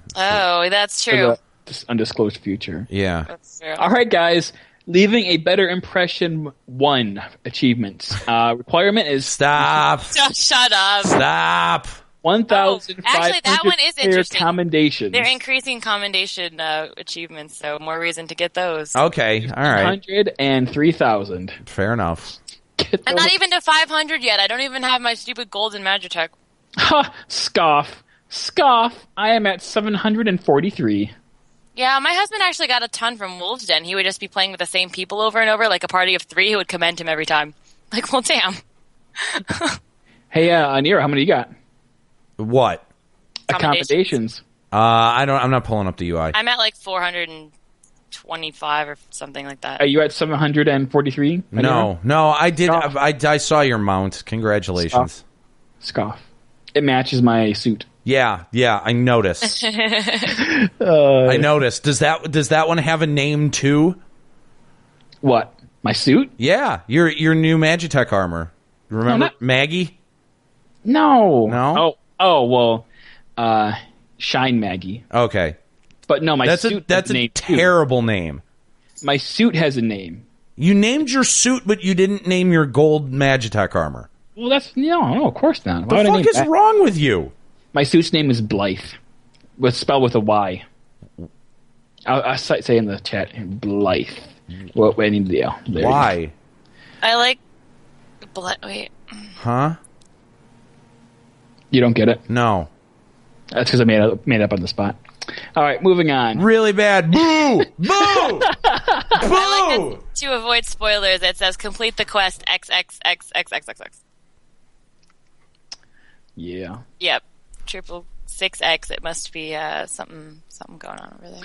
that's for true. the undisclosed future. Yeah. That's true. All right, guys. Leaving a better impression 1 achievement. Requirement is... Stop. Shut up. Stop. 1,500 actually, that one is interesting. commendations. They're increasing commendation achievements, so more reason to get those. Okay. All right. 100 and 3,000. Fair enough. I'm not even to 500 yet. I don't even have my stupid golden Magitech. Ha! Scoff. I am at 743. Yeah, my husband actually got a ton from Wolf's Den. He would just be playing with the same people over and over, like a party of 3 who would commend him every time. Like, well, damn. Hey, Nero, how many you got? What? Accommodations. I'm not pulling up the UI. I'm at like 425 or something like that. Are you at 743? No, I did. I saw your mount. Congratulations. Scoff. It matches my suit. Yeah, I noticed. I noticed. Does that one have a name too? What? My suit? Yeah, your new Magitech armor. Remember Maggie? No. Oh, well, Shine Maggie. Okay. But no, that's a terrible name. My suit has a name. You named your suit, but you didn't name your gold Magitech armor. Well, no, of course not. What the fuck is wrong with you? My suit's name is Blythe, spelled with a Y. I'll say in the chat, Blythe. Well, Why? I like... Wait. Huh? You don't get it? No. That's because I made up on the spot. All right, moving on. Really bad. Boo! Boo! Boo! I like it, to avoid spoilers, it says complete the quest XXXXXXX. Yeah. Yep. 666X. It must be something going on over there.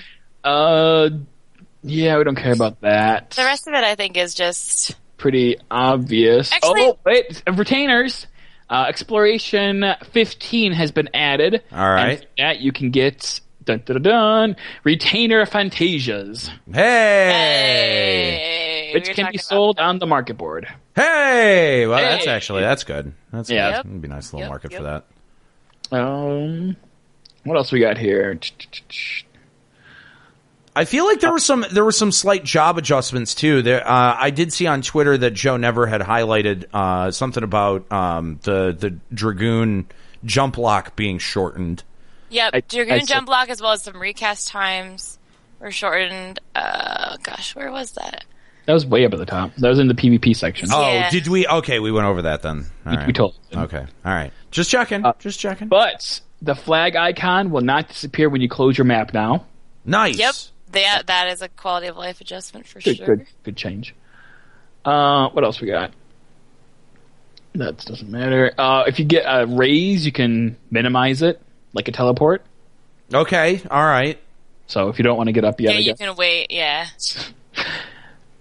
Yeah, we don't care about that. The rest of it, I think, is just pretty obvious. Actually, wait, retainers. Exploration 15 has been added. All right. And that you can get retainer fantasias. Hey! Which can be sold on the market board. Hey! Well, that's good. That's yeah. Good. It'd be a nice little market for that. What else we got here? I feel like there were some slight job adjustments too. There, I did see on Twitter that Joe Never had highlighted something about the Dragoon jump lock being shortened. Yep, Dragoon jump lock as well as some recast times were shortened. Where was that? That was way up at the top. That was in the PvP section. Oh, did we? Okay, we went over that then. We told you. Okay, all right. Just checking. Just checking. But the flag icon will not disappear when you close your map now. Nice. Yep. That is a quality of life adjustment for sure. Good change. What else we got? That doesn't matter. If you get a raise, you can minimize it, like a teleport. Okay, all right. So if you don't want to get up yet, you can wait, yeah.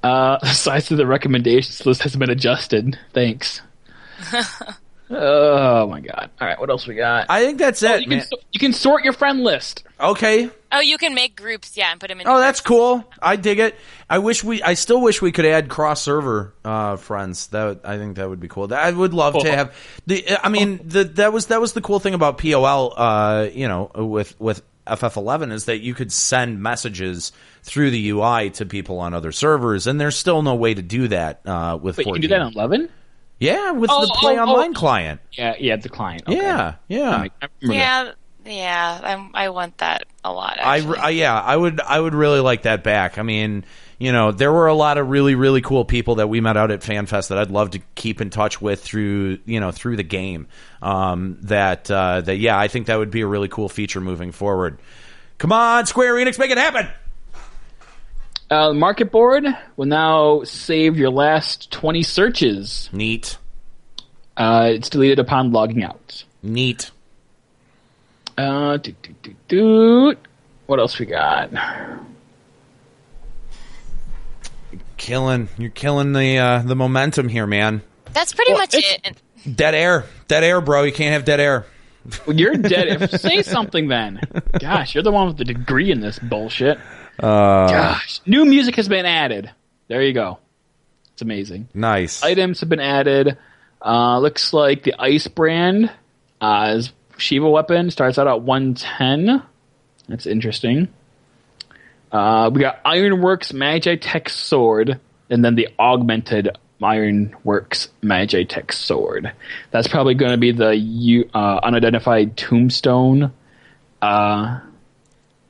The size of the recommendations list has been adjusted. Thanks. Oh my god! All right, what else we got? I think that's it. You can sort your friend list. Okay. Oh, you can make groups, and put them in. Oh, that's cool. I dig it. I still wish we could add cross server friends. I think that would be cool. I would love to have that was the cool thing about POL. With FF11 is that you could send messages through the UI to people on other servers, and there's still no way to do that with 14. You can do that on 11? Yeah, with the Play Online client. Yeah, the client. Okay. Yeah. I want that a lot. I would really like that back. I mean, there were a lot of really, really cool people that we met out at FanFest that I'd love to keep in touch with through the game. I think that would be a really cool feature moving forward. Come on, Square Enix, make it happen. The market board will now save your last 20 searches. Neat. It's deleted upon logging out. Neat. What else we got? You're killing the momentum here, man. That's pretty much it. Dead air, bro. You can't have dead air. Well, you're dead. Say something then. Gosh, you're the one with the degree in this bullshit. Gosh, new music has been added. There you go. It's amazing. Nice. Items have been added. Looks like the Ice brand is Shiva weapon starts out at 110. That's interesting. We got Ironworks Magitech sword, and then the augmented Ironworks Magitech sword. That's probably going to be the unidentified tombstone.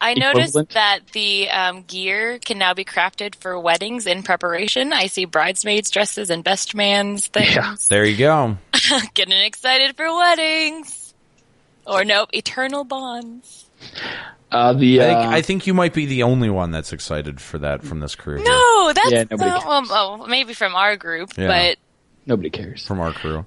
I noticed equivalent. that the gear can now be crafted for weddings in preparation. I see bridesmaids dresses and best man's things. Yeah. There you go. Getting excited for weddings. Or nope, eternal bonds. I think you might be the only one that's excited for that from this crew. here. No, that's Yeah, nobody not, maybe from our group, Yeah. but Nobody cares. From our crew.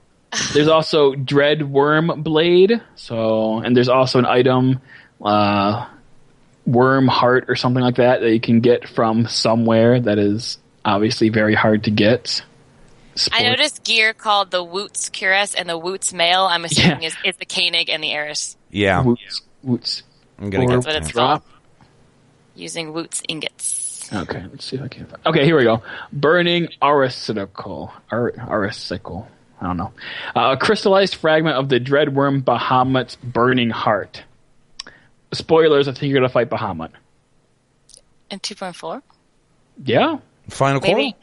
There's also Dread Worm Blade. And there's also an item, Worm Heart or something like that you can get from somewhere that is obviously very hard to get. I noticed gear called the Woots Cuirass and the Woots Mail. I'm assuming is the Koenig and the Eris. Yeah. Woots. I'm gonna That's get what it's Drop. called. Using Woots ingots. Okay, let's see if I can find. Okay, here we go. Burning Auricicle. Auricicle. I don't know. A crystallized fragment of the Dreadworm Bahamut's burning heart. Spoilers, I think you're going to fight Bahamut. And 2.4? Yeah. Final Maybe. call?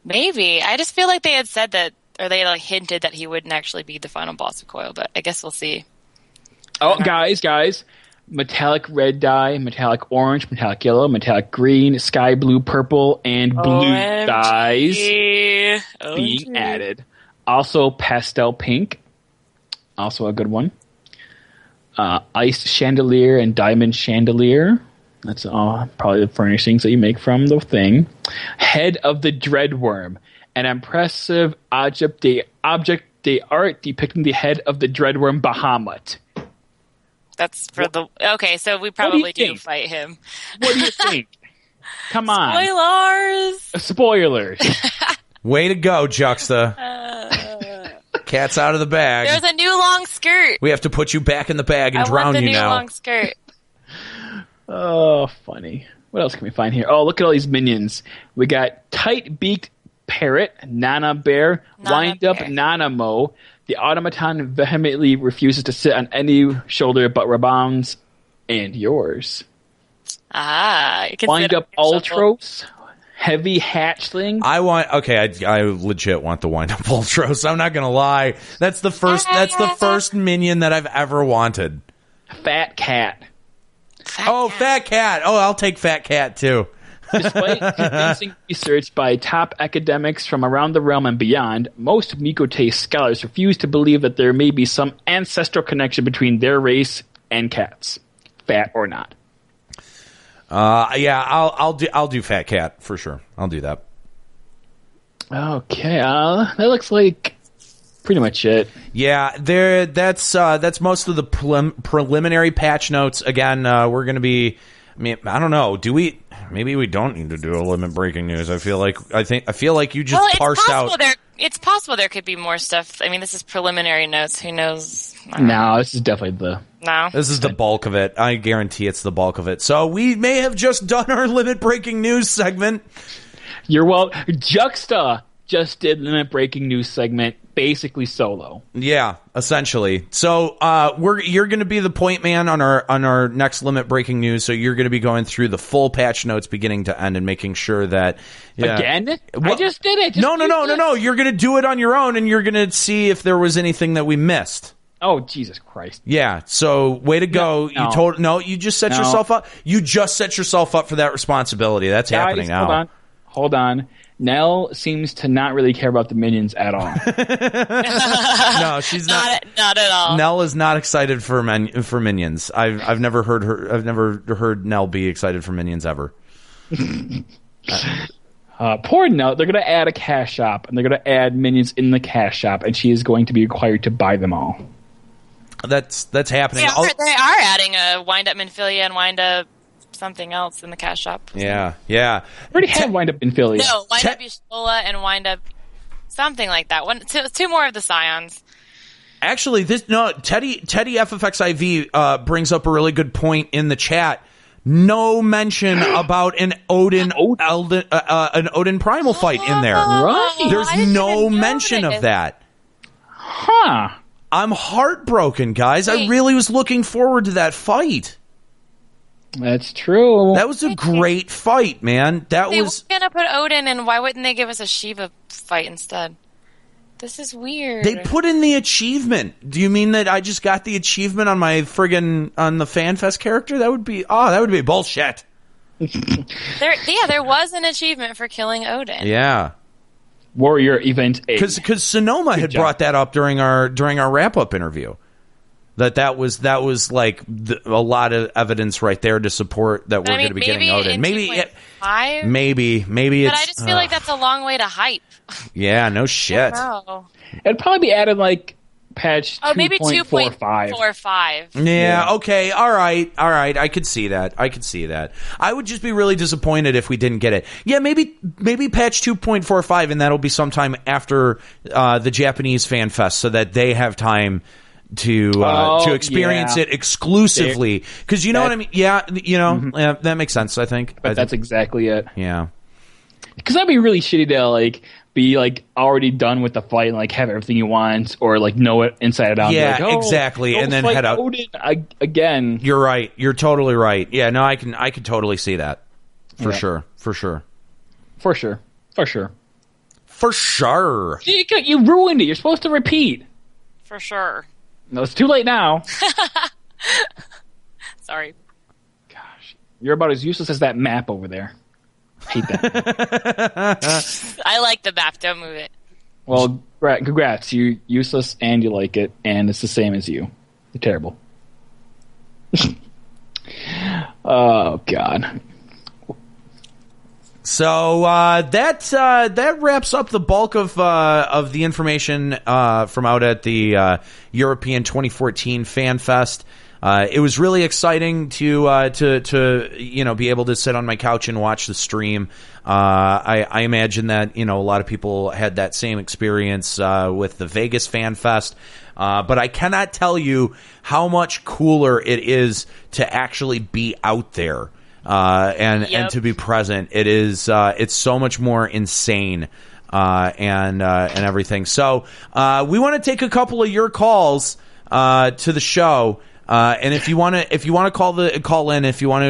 Maybe. I just feel like they had said that, or they like hinted that he wouldn't actually be the final boss of Coil, but I guess we'll see. Oh, guys. Metallic red dye, metallic orange, metallic yellow, metallic green, sky blue, purple, and blue dyes being added. Also pastel pink. Also a good one. Ice chandelier and diamond chandelier. That's probably the furnishings that you make from the thing. Head of the Dreadworm. An impressive object art depicting the head of the Dreadworm Bahamut. That's for the... Okay, so we probably do think? fight him. What do you think? Come on. Spoilers! Way to go, Juxta. Cat's out of the bag. There's a new long skirt! We have to put you back in the bag and I drown want the you new now. long skirt. Oh, funny. What else can we find here? Oh, look at all these minions. We got Tight-Beaked Parrot, Nana Bear, Wind-Up Nanamo. The automaton vehemently refuses to sit on any shoulder but Raban's and yours. You can Wind-Up Ultros, Heavy Hatchling. I legit want the Wind Up Ultros. I'm not gonna lie. That's the first minion that I've ever wanted. Fat Cat. Fat Cat. Oh, I'll take Fat Cat too. Despite convincing research by top academics from around the realm and beyond, most Mikote scholars refuse to believe that there may be some ancestral connection between their race and cats, fat or not. I'll do Fat Cat for sure. I'll do that. Okay, that looks like pretty much it. Yeah, that's most of the preliminary patch notes. Again, we're going to be. I mean, I don't know. Do we? Maybe we don't need to do a limit breaking news. I feel like you just parsed out. It's possible there could be more stuff. I mean, this is preliminary notes. Who knows? No, this is definitely This is the bulk of it. I guarantee it's the bulk of it. So we may have just done our limit breaking news segment. Juxta just did limit breaking news segment basically solo. Yeah, essentially. So you're going to be the point man on our next limit breaking news. So you're going to be going through the full patch notes beginning to end and making sure that again. I just did it. No. You're going to do it on your own, and you're going to see if there was anything that we missed. Oh, Jesus Christ. Yeah, so way to go. You just set yourself up. You just set yourself up for that responsibility. That's happening now. Hold on. Nell seems to not really care about the minions at all. No, she's not. Not at all. Nell is not excited for minions. I've never heard her. I've never heard Nell be excited for minions ever. Poor Nell. They're going to add a cash shop, and they're going to add minions in the cash shop, and she is going to be required to buy them all. That's happening. They are adding a Wind Up Minfilia and Wind Up something else in the cash shop. Yeah. We already had Wind Up Minfilia. No, Wind Up Y'shtola and Wind Up something like that. Two more of the Scions. Actually, Teddy FFXIV brings up a really good point in the chat. No mention about an Odin Primal fight in there. Right. There's no mention of that. Huh. I'm heartbroken, guys. I really was looking forward to that fight. That's true. That was a great fight, man. They were going to put Odin, and why wouldn't they give us a Shiva fight instead? This is weird. They put in the achievement. Do you mean that I just got the achievement on my on the FanFest character? That would be bullshit. There was an achievement for killing Odin. Yeah. Warrior Event 8. Because Sonoma had brought that up during our wrap up interview. That was like a lot of evidence right there to support that we're going to be getting Odin. Maybe it's. But I just feel like that's a long way to hype. Yeah, no shit. It'd probably be added like patch 2.45. Maybe 2.45. Yeah, okay, all right. I could see that. I would just be really disappointed if we didn't get it. Yeah, maybe patch 2.45, and that'll be sometime after the Japanese Fan Fest, so that they have time to experience it exclusively. Because you know what I mean? Yeah, yeah, that makes sense, I think. But that's exactly it. Yeah. Because that'd be really shitty to like be like already done with the fight and like have everything you want, or like know it inside and out. Yeah, like, exactly. And then head out Odin again. You're right. You're totally right. Yeah, no, I can totally see that. For sure. You ruined it. You're supposed to repeat. For sure. No, it's too late now. Sorry. Gosh, you're about as useless as that map over there. I hate that. I like the map. Don't move it. Well, congrats. You're useless and you like it, and it's the same as you. You're terrible. Oh, God. So that wraps up the bulk of the information from out at the European 2014 Fan Fest. It was really exciting to be able to sit on my couch and watch the stream. I imagine that a lot of people had that same experience with the Vegas Fan Fest. But I cannot tell you how much cooler it is to actually be out there. And to be present. It is it's so much more insane and everything. So we want to take a couple of your calls to the show. And if you want to call in, if you want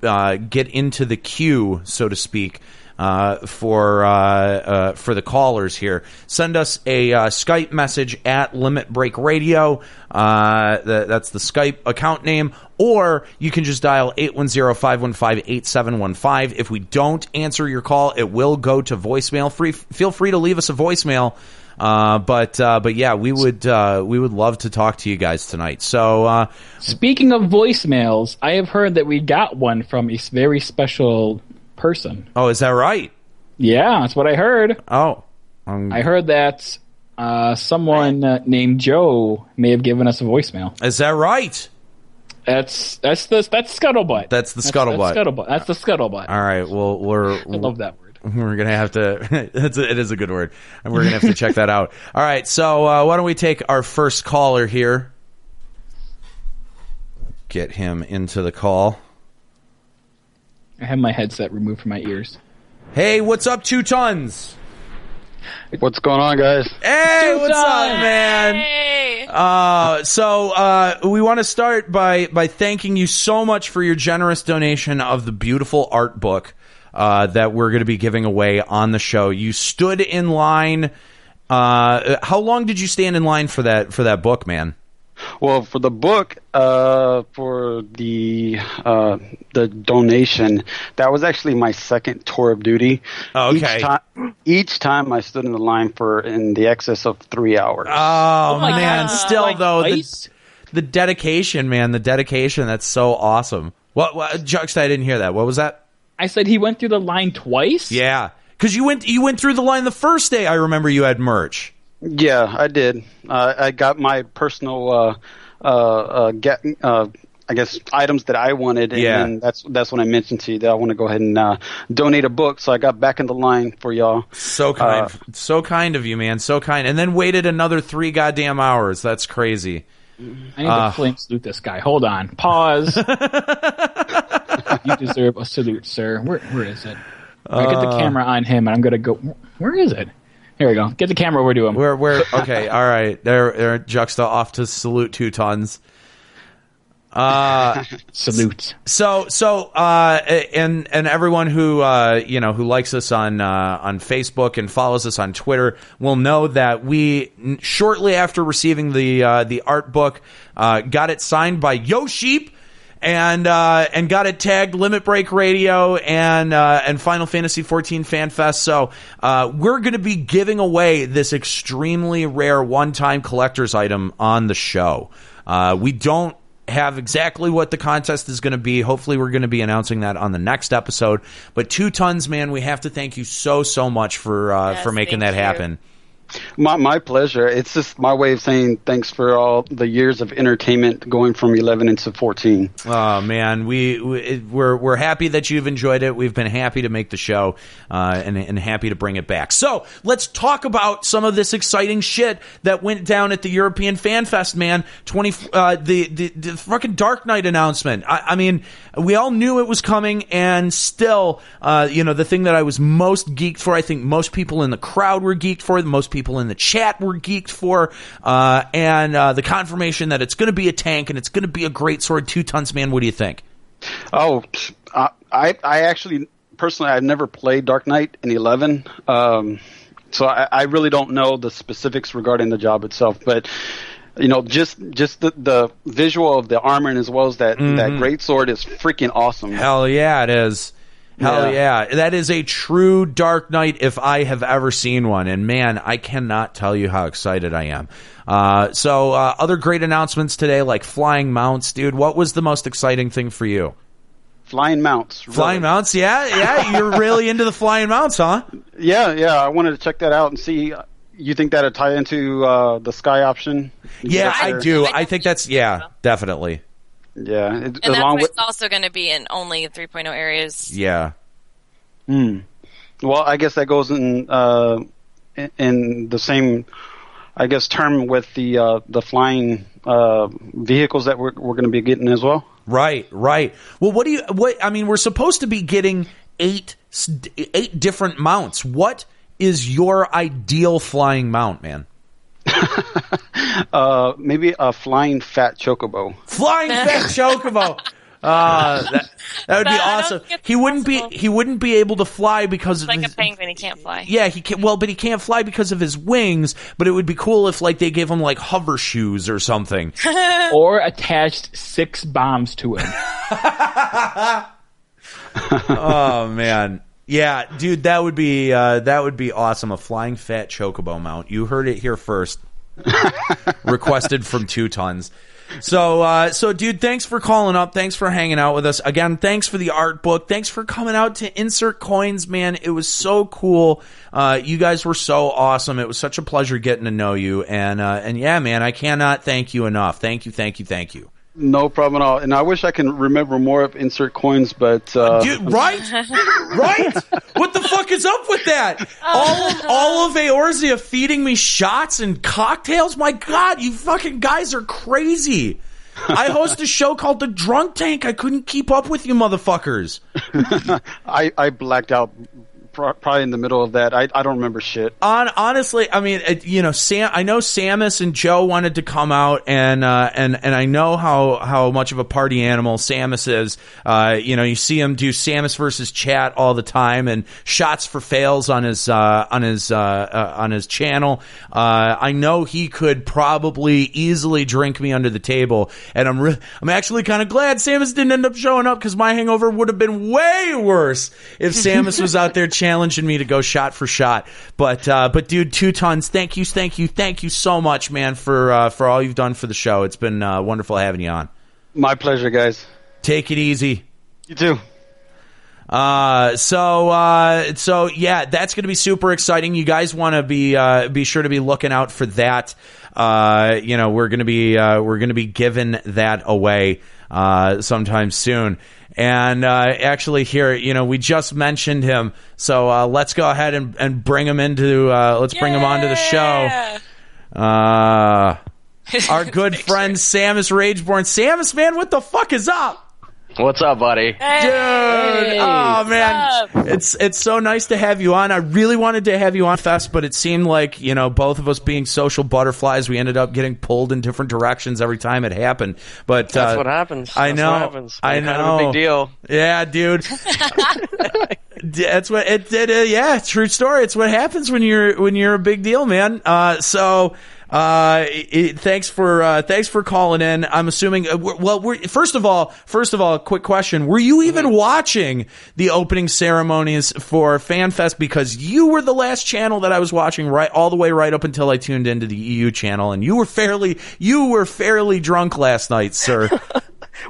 to get into the queue, so to speak, for the callers here, send us a Skype message at Limit Break Radio. That's the Skype account name, or you can just dial 810-515-8715. If we don't answer your call, it will go to voicemail. Feel free to leave us a voicemail. But yeah, we would love to talk to you guys tonight. So, speaking of voicemails, I have heard that we got one from a very special person. Oh, is that right? Yeah, that's what I heard. Oh, I heard that someone named Joe may have given us a voicemail. Is that right? That's scuttlebutt. That's the scuttlebutt. That's the scuttlebutt. All right. Well, I love that word. We're gonna have to. It is a good word, and we're gonna have to check that out. All right. So why don't we take our first caller here? Get him into the call. I have my headset removed from my ears. Hey, what's up, 2 Tons? What's going on, guys? Hey, what's up, man? Hey. So we want to start by thanking you so much for your generous donation of the beautiful art book that we're going to be giving away on the show. You stood in line. How long did you stand in line for that book, man? Well, for the book, for the donation, that was actually my second tour of duty. Oh, okay. Each time I stood in the line for in the excess of 3 hours. Oh man, God. still Like though twice? the dedication, man, the dedication. That's so awesome. What Juxta, I didn't hear that. What was that? I said he went through the line twice? Yeah, because you went through the line the first day. I remember you had merch. Yeah, I did. I got my personal, I guess, items that I wanted, and then that's when I mentioned to you that I want to go ahead and donate a book. So I got back in the line for y'all. So kind, so kind of you, man. So kind, and then waited another 3 goddamn hours. That's crazy. I need to flame salute this guy. Hold on. Pause. You deserve a salute, sir. Where is it? I get the camera on him, and I'm going to go. Where is it? Here we go. Get the camera over to him. Where? Okay, all right. They're Juxta off to salute 2 Tons. Salute. And everyone who who likes us on Facebook and follows us on Twitter will know that we shortly after receiving the art book got it signed by Yo Sheep and got it tagged Limit Break Radio and Final Fantasy XIV FanFest. So we're going to be giving away this extremely rare one-time collector's item on the show. We don't have exactly what the contest is going to be. Hopefully we're going to be announcing that on the next episode. But 2 Tons, man, we have to thank you so much for making that happen. My pleasure. It's just my way of saying thanks for all the years of entertainment going from 11 into 14. Oh man, we're happy that you've enjoyed it. We've been happy to make the show and happy to bring it back. So let's talk about some of this exciting shit that went down at the European Fan Fest, man. The fucking Dark Knight announcement. I mean, we all knew it was coming, and still, the thing that I was most geeked for, I think most people in the crowd were geeked for, most people in the chat were geeked for, and the confirmation that it's going to be a tank and it's going to be a great sword. 2 Tons, man, what do you think? Oh, I actually, personally, I've never played Dark Knight in 11, so I really don't know the specifics regarding the job itself, but just the visual of the armor and as well as that great sword is freaking awesome. Hell yeah, it is. Hell yeah. That is a true Dark Knight if I have ever seen one. And man, I cannot tell you how excited I am. So other great announcements today, like flying mounts, dude. What was the most exciting thing for you? Flying mounts. Really. Flying mounts, yeah. You're really into the flying mounts, huh? Yeah. I wanted to check that out and see. You think that'd tie into the sky option? Yeah, I do. I think that's definitely. Yeah, and that's why it's also going to be in only 3.0 areas. Yeah. Well, I guess that goes in the same, I guess, term with the flying vehicles that we're going to be getting as well. Right. Well, we're supposed to be getting 8 different mounts. What is your ideal flying mount, man? Maybe a flying fat chocobo. Flying fat chocobo. That would be awesome. He wouldn't be able to fly because it's like a penguin. He can't fly. Yeah, he can. Well, but he can't fly because of his wings. But it would be cool if they gave him like hover shoes or something, or attached 6 bombs to him. Oh man. Yeah, dude, that would be awesome. A flying fat chocobo mount. You heard it here first. Requested from 2 Tons. So, dude, thanks for calling up. Thanks for hanging out with us. Again, thanks for the art book. Thanks for coming out to Insert Coins, man. It was so cool. You guys were so awesome. It was such a pleasure getting to know you. And yeah, man, I cannot thank you enough. Thank you. No problem at all. And I wish I can remember more of Insert Coins, but... Dude, right? What the fuck is up with that? All of Eorzea feeding me shots and cocktails? My God, you fucking guys are crazy. I host a show called The Drunk Tank. I couldn't keep up with you motherfuckers. I blacked out probably in the middle of that. I don't remember shit. Honestly, I mean, Sam. I know Samus and Joe wanted to come out, and I know how much of a party animal Samus is. You see him do Samus versus chat all the time, and shots for fails on his channel. I know he could probably easily drink me under the table, and I'm actually kind of glad Samus didn't end up showing up because my hangover would have been way worse if Samus was out there challenging me to go shot for shot. But dude, 2 Tons, thank you so much, man, for all you've done for the show. It's been wonderful having you on. My pleasure, guys. Take it easy. You too. So yeah, that's going to be super exciting. You guys want to be sure to be looking out for that. We're going to be giving that away sometime soon. And actually here, we just mentioned him, so let's go ahead and bring him into bring him onto the show. Our good friend Samus Rageborn. Samus, man, what the fuck is up? What's up, buddy? Dude, oh man, it's so nice to have you on. I really wanted to have you on Fest, but it seemed like, you know, both of us being social butterflies, we ended up getting pulled in different directions every time it happened. But that's what happens. I know. What happens. I know. Kind of a big deal. Yeah, dude. That's what it did. Yeah, true story. It's what happens when you're a big deal, man. Thanks for calling in. I'm assuming. First of all, quick question: were you even watching the opening ceremonies for FanFest? Because you were the last channel that I was watching all the way right up until I tuned into the EU channel, and you were fairly drunk last night, sir.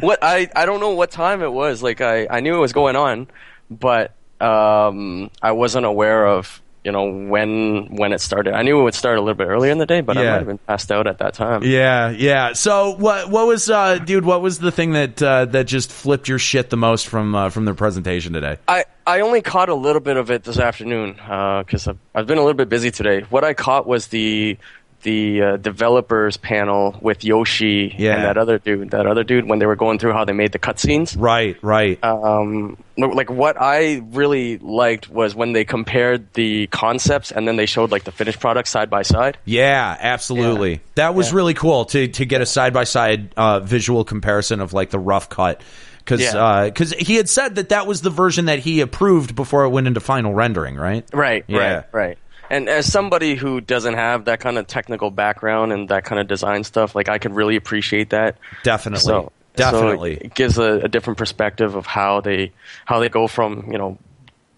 What I don't know what time it was. Like I knew it was going on, but I wasn't aware of, you know, when it started. I knew it would start a little bit earlier in the day, but I might have been passed out at that time. Yeah. So what was the thing that just flipped your shit the most from the presentation today? I only caught a little bit of it this afternoon because I've been a little bit busy today. What I caught was the developers panel with Yoshi and that other dude when they were going through how they made the cutscenes. Right. Like what I really liked was when they compared the concepts and then they showed like the finished product side by side. Yeah, absolutely. Yeah. That was really cool to get a side by side visual comparison of like the rough cut. Because he had said that was the version that he approved before it went into final rendering, right? Right. And as somebody who doesn't have that kind of technical background and that kind of design stuff, like I could really appreciate that. Definitely. So it gives a different perspective of how they go from, you know,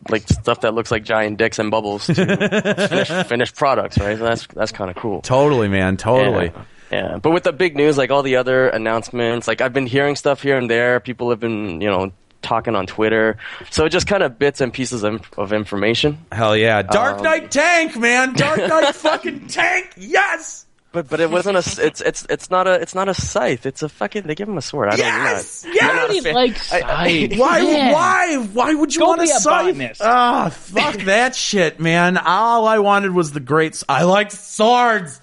like stuff that looks like giant dicks and bubbles to finished products, right? So that's kind of cool. Totally, man. Totally. Yeah. But with the big news, like all the other announcements, like I've been hearing stuff here and there. People have been, you know, talking on Twitter, so just kind of bits and pieces of information. Hell yeah, Dark Knight tank, man, Dark Knight fucking tank, yes. But it wasn't it's not a scythe. It's a fucking. They give him a sword. I don't Nobody likes scythe. Why would you want a scythe? Ah, fuck that shit, man. All I wanted was the great. I like swords.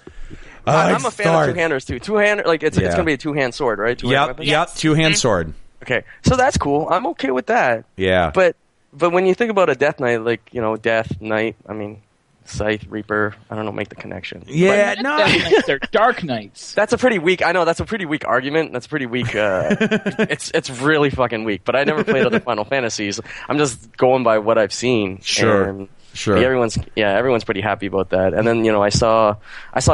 I'm a fan of two-handers too. Two-hander, like it's gonna be a two-hand sword, right? Yep, two-hand sword. Okay, so that's cool. I'm okay with that. Yeah. But when you think about a Death Knight, like, you know, Death Knight, I mean, Scythe, Reaper, I don't know, make the connection. Yeah, but no. They're Dark Knights. That's a pretty weak argument. That's pretty weak. It's really fucking weak. But I never played other Final Fantasies. I'm just going by what I've seen. Sure. And everyone's pretty happy about that. And then, you know, I saw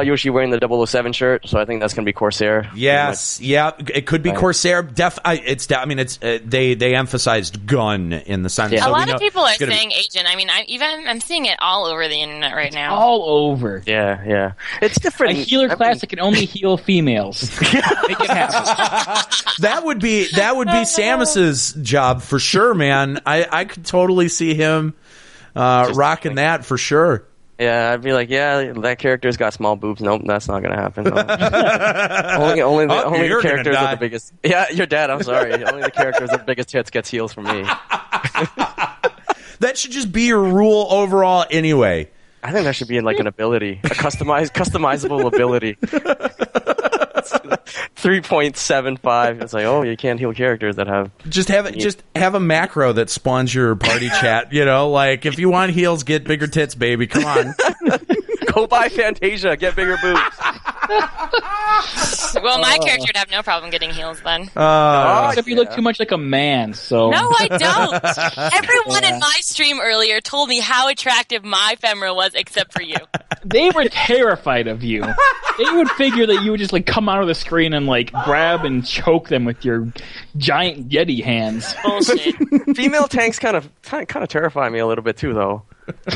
Yoshi wearing the 007 shirt, so I think that's going to be Corsair. Yes, it could be Corsair. They emphasized gun in the sense. Yeah. A lot of people are saying agent. I mean, I'm seeing it all over the internet right now. All over. Yeah. It's different. A healer class that can only heal females. Make it happen. That would be Samus's job for sure, man. I could totally see him rocking that for sure. Yeah, I'd be like, yeah, that character's got small boobs. Nope, that's not gonna happen. No. only the characters with the biggest. Yeah, you're dead. I'm sorry. Only the characters with the biggest hits gets heals from me. That should just be your rule overall, anyway. I think that should be like an ability, a customizable ability. 3.75. It's like, oh, you can't heal characters that have. Just have a macro that spawns your party chat. You know, like if you want heals, get bigger tits, baby. Come on. Go buy Fantasia. Get bigger boobs. Well, my character would have no problem getting heals then. Except you look too much like a man, so... No, I don't! Everyone in my stream earlier told me how attractive my femora was, except for you. They were terrified of you. They would figure that you would just like come out of the screen and like grab and choke them with your giant Yeti hands. Bullshit. Female tanks kind of terrify me a little bit too, though.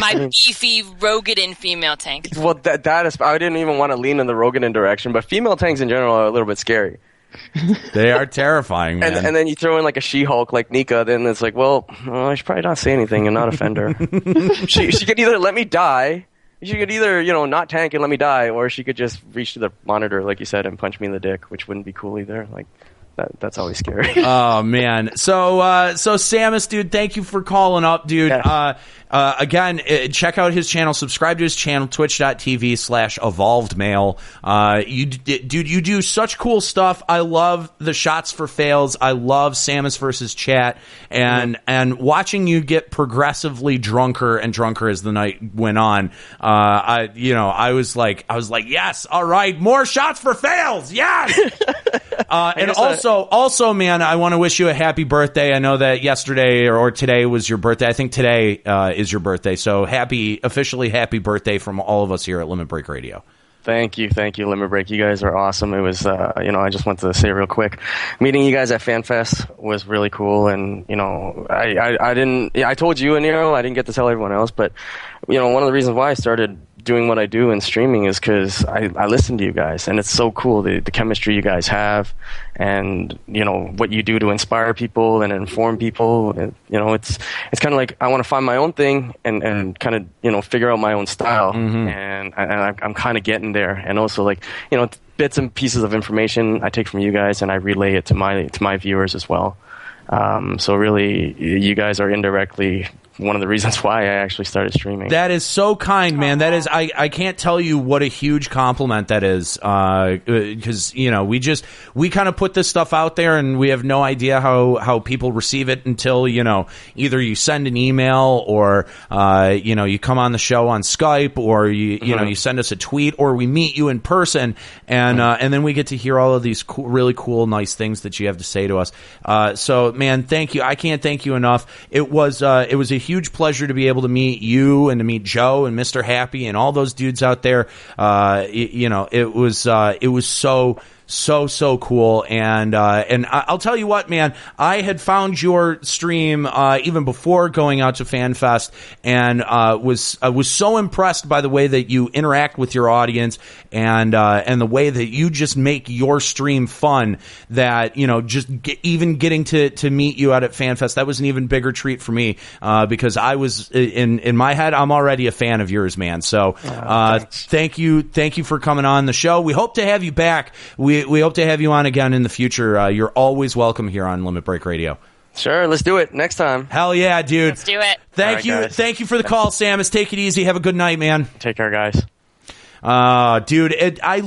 My beefy Rogadin female tank. Well, that is. I didn't even want to lean in the Rogadin direction, but female tanks in general are a little bit scary. They are terrifying, man. And then you throw in like a She-Hulk like Nika, then it's like, well, I should probably not say anything and not offend her. she could either let me die. She could either, you know, not tank and let me die, or she could just reach to the monitor, like you said, and punch me in the dick, which wouldn't be cool either. Like, that's always scary. Oh man. So Samus, dude, thank you for calling up, dude. Yeah. Again, check out his channel, subscribe to his channel, twitch.tv/evolvedmail. You do such cool stuff. I love the shots for fails. I love Samus versus chat, and watching you get progressively drunker and drunker as the night went on. I was like, yes, all right, more shots for fails, yes. And also, man, I want to wish you a happy birthday. I know that yesterday or today was your birthday. I think today is your birthday. So officially happy birthday from all of us here at Limit Break Radio. Thank you, Limit Break. You guys are awesome. It was, I just want to say real quick, meeting you guys at FanFest was really cool. And I told you and Nero, I didn't get to tell everyone else, but one of the reasons why I started doing what I do in streaming is because I listen to you guys, and it's so cool the chemistry you guys have, and what you do to inspire people and inform people. And, it's kind of like I want to find my own thing and kind of figure out my own style, and I'm kind of getting there. And also bits and pieces of information I take from you guys and I relay it to my viewers as well. So really, you guys are indirectly one of the reasons why I actually started streaming. That is so kind, man. That is, I can't tell you what a huge compliment that is. Because, we kind of put this stuff out there and we have no idea how people receive it until, either you send an email or, you come on the show on Skype or you send us a tweet or we meet you in person and then we get to hear all of these really cool, nice things that you have to say to us. So man, thank you. I can't thank you enough. It was a huge pleasure to be able to meet you and to meet Joe and Mr. Happy and all those dudes out there. It was so cool. And I'll tell you what, man, I had found your stream even before going out to FanFest, and was so impressed by the way that you interact with your audience and the way that you just make your stream fun, that even getting to meet you out at FanFest, that was an even bigger treat for me, because I was in my head, I'm already a fan of yours, man. So thank you for coming on the show. We hope to have you back. We hope to have you on again in the future. You're always welcome here on Limit Break Radio. Sure, let's do it next time. Hell yeah, dude. Let's do it. Thank you. Guys. Thank you for the call, Samus. Take it easy. Have a good night, man. Take care, guys. Dude, I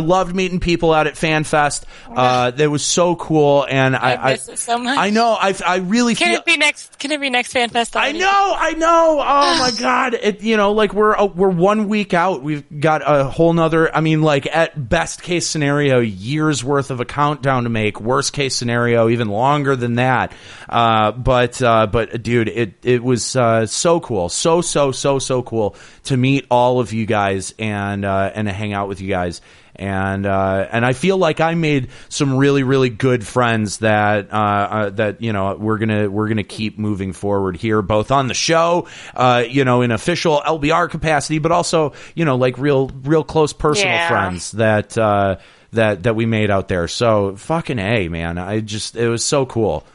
loved meeting people out at FanFest. That was so cool, and I miss it so much. I know. I really can feel. It be next? Can it be next FanFest already? I know. Oh my God! We're 1 week out. We've got a whole nother. I mean, at best case scenario, years worth of a countdown to make. Worst case scenario, even longer than that. But dude, it was so cool, so cool to meet all of you guys and to hang out with you guys, and I feel like I made some really, really good friends that we're gonna keep moving forward here, both on the show, in official LBR capacity, but also real close personal friends that we made out there. So fucking A, man, it was so cool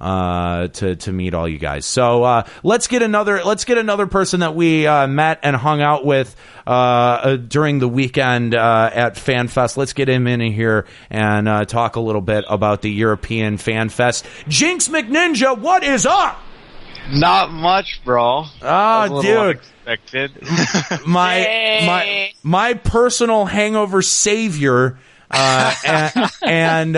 to meet all you guys. So let's get another person that we met and hung out with during the weekend at FanFest. Let's get him in here and talk a little bit about the European FanFest. Jinx McNinja, what is up? Not much, bro. Oh, dude. Unexpected. my personal hangover savior. And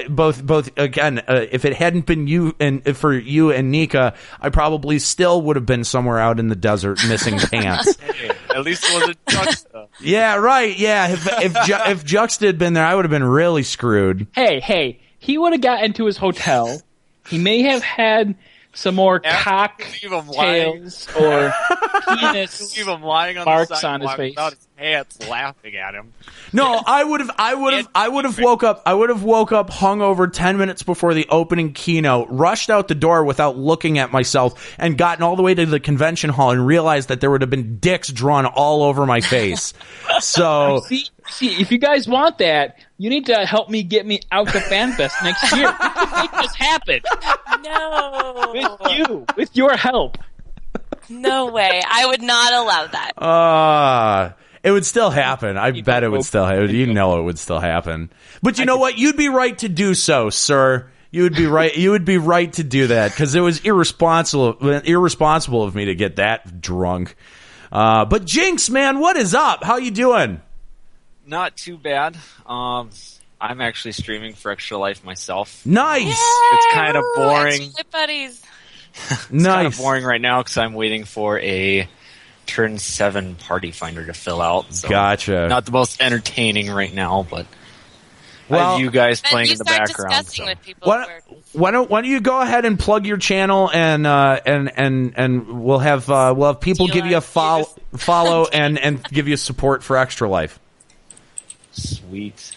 both again, if it hadn't been you and for you and Nika, I probably still would have been somewhere out in the desert missing pants. Hey, at least it wasn't Juxta. Yeah, right. Yeah, if Juxta had been there, I would have been really screwed. Hey, he would have got into his hotel. He may have had some more cocktails or penis marks on his face. Without his pants, laughing at him. No, I would have woke up hungover 10 minutes before the opening keynote, rushed out the door without looking at myself, and gotten all the way to the convention hall and realized that there would have been dicks drawn all over my face. So see, if you guys want that, you need to help me get me out to FanFest next year. Make this happen. No. With your help. No way. I would not allow that. It would still happen. I bet it would still happen. You know it would still happen. But you know what? You'd be right to do so, sir. You would be right. You would be right to do that because it was irresponsible of me to get that drunk. But Jinx, man, what is up? How you doing? Not too bad. I'm actually streaming for Extra Life myself. Nice. Yay, It's kind of boring. Extra Life buddies. It's kind of boring right now because I'm waiting for a Turn 7 Party Finder to fill out. So Gotcha. Not the most entertaining right now, but I Well, have you guys Then playing you in the start background. discussing So. with people. Why don't you go ahead and plug your channel and we'll have people give you a follow and give you support for Extra Life. Sweet.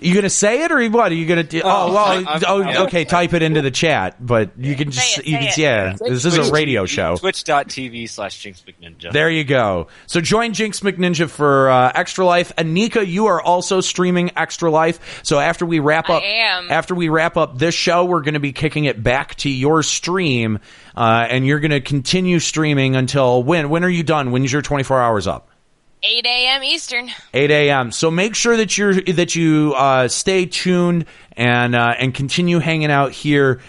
You gonna say it or what? Are you gonna do? I'm- okay. Type it into the chat, but you can just Say it. yeah. This is a radio show. Twitch.tv/JinxMcNinja. There you go. So join Jinx McNinja for Extra Life. Anika, you are also streaming Extra Life. So after we wrap up, this show, we're going to be kicking it back to your stream, and you're going to continue streaming until when? When are you done? When's your 24 hours up? 8 a.m. Eastern. 8 a.m. So make sure that you stay tuned and continue hanging out here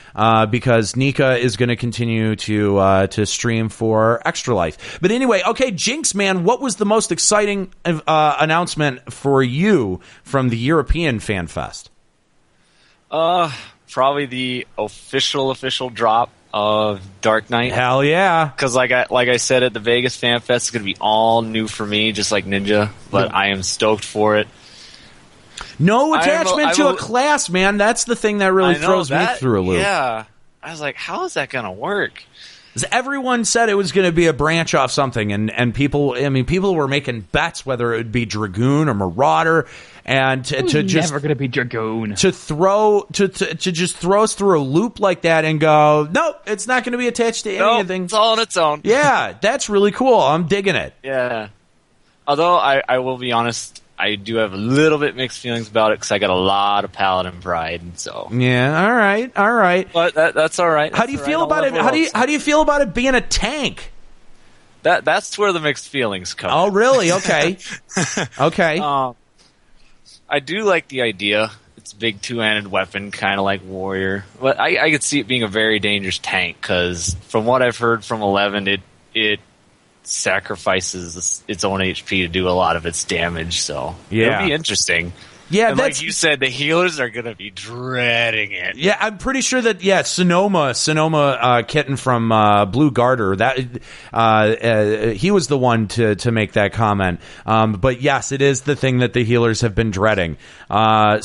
because Nika is going to continue to stream for Extra Life. But anyway, okay, Jinx, man, what was the most exciting announcement for you from the European FanFest? Probably the official drop of Dark Knight. Hell yeah! Because like I said at the Vegas Fan Fest, it's gonna be all new for me, just like Ninja. But I am stoked for it. No attachment to a class, man. That's the thing that really throws me through a loop. Yeah, I was like, how is that gonna work? Everyone said it was going to be a branch off something, and people were making bets whether it would be Dragoon or Marauder, and to just never going to be Dragoon. To just throw us through a loop like that and go, nope, it's not going to be attached to anything. It's all on its own. Yeah, that's really cool. I'm digging it. Yeah. Although I will be honest, I do have a little bit mixed feelings about it because I got a lot of Paladin pride, and so yeah. All right. But that's all right. How do you feel about it? How do you feel about it being a tank? That's where the mixed feelings come. Oh, really? Okay. Okay. I do like the idea. It's a big two-handed weapon, kind of like Warrior, but I could see it being a very dangerous tank because from what I've heard from 11, it sacrifices its own HP to do a lot of its damage, so it'll be interesting. Yeah, and like you said, the healers are going to be dreading it. Yeah, I'm pretty sure that Sonoma kitten from Blue Garter, that he was the one to make that comment. But yes, it is the thing that the healers have been dreading. But